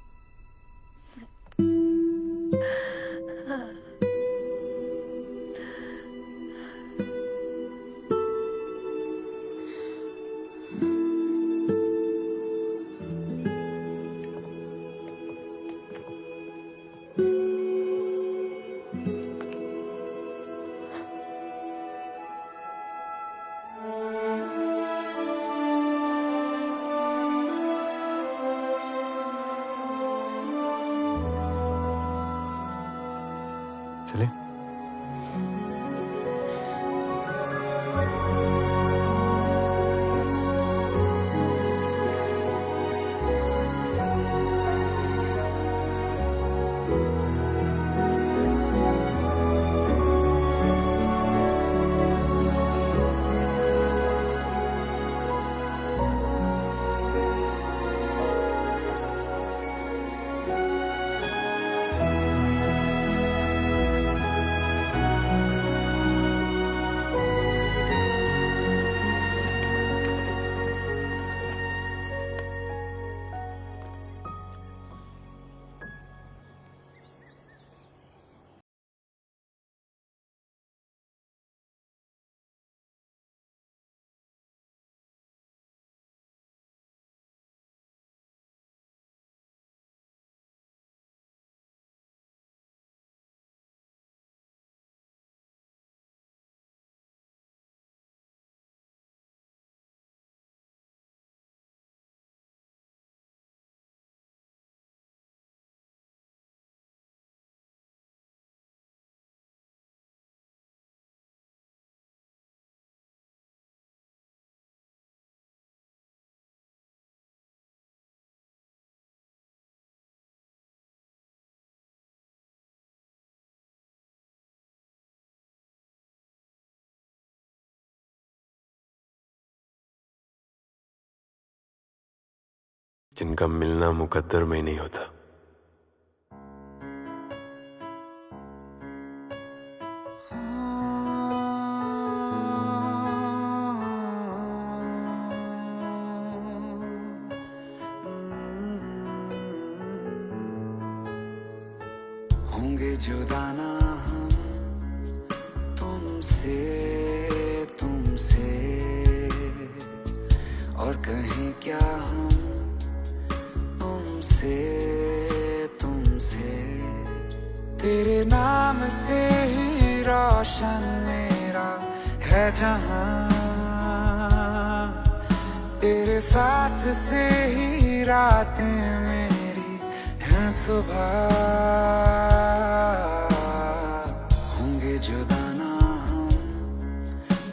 चले? जिनका मिलना मुकद्दर में नहीं होता। होंगे जुदा ना हम तुमसे और कहीं क्या हम तुमसे तेरे नाम से ही रोशन मेरा है जहां, तेरे साथ से ही रातें मेरी हैं सुबह। होंगे जुदा ना हम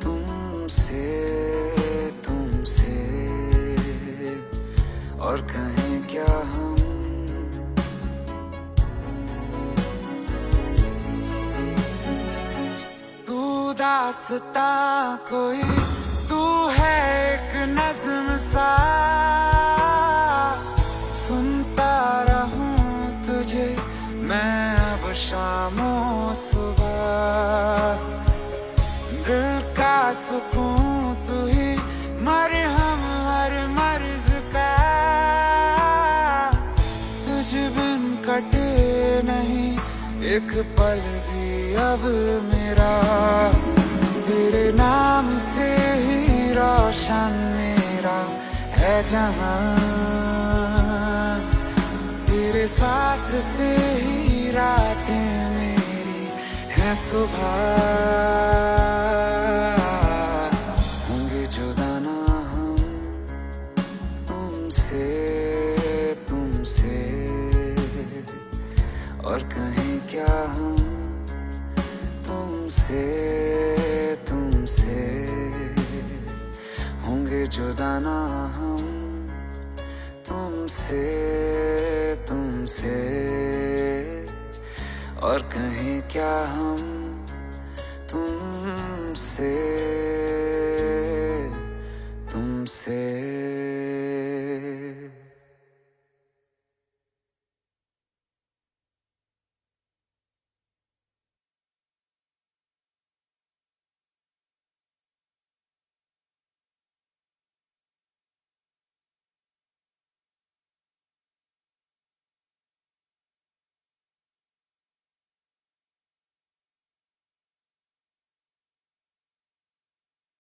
तुमसे और कहीं क्या हम तू दास्ता कोई, तू है एक नज़्म सा, सुनता रहूं तुझे मैं अब शामों सुबह। दिल का सुकून तू ही, मरहम हर मर्ज का, तुझ बिन कटे नहीं एक पल भी अब मेरा। तेरे नाम से ही रोशन मेरा है जहां, तेरे साथ से ही रातें मेरी है सुबह। होंगे जुदा ना हम तुमसे, तुमसे, और कहीं क्या हम तुमसे, तुमसे। होंगे जुदा ना हम तुमसे, तुमसे, और कहीं क्या हम तुमसे।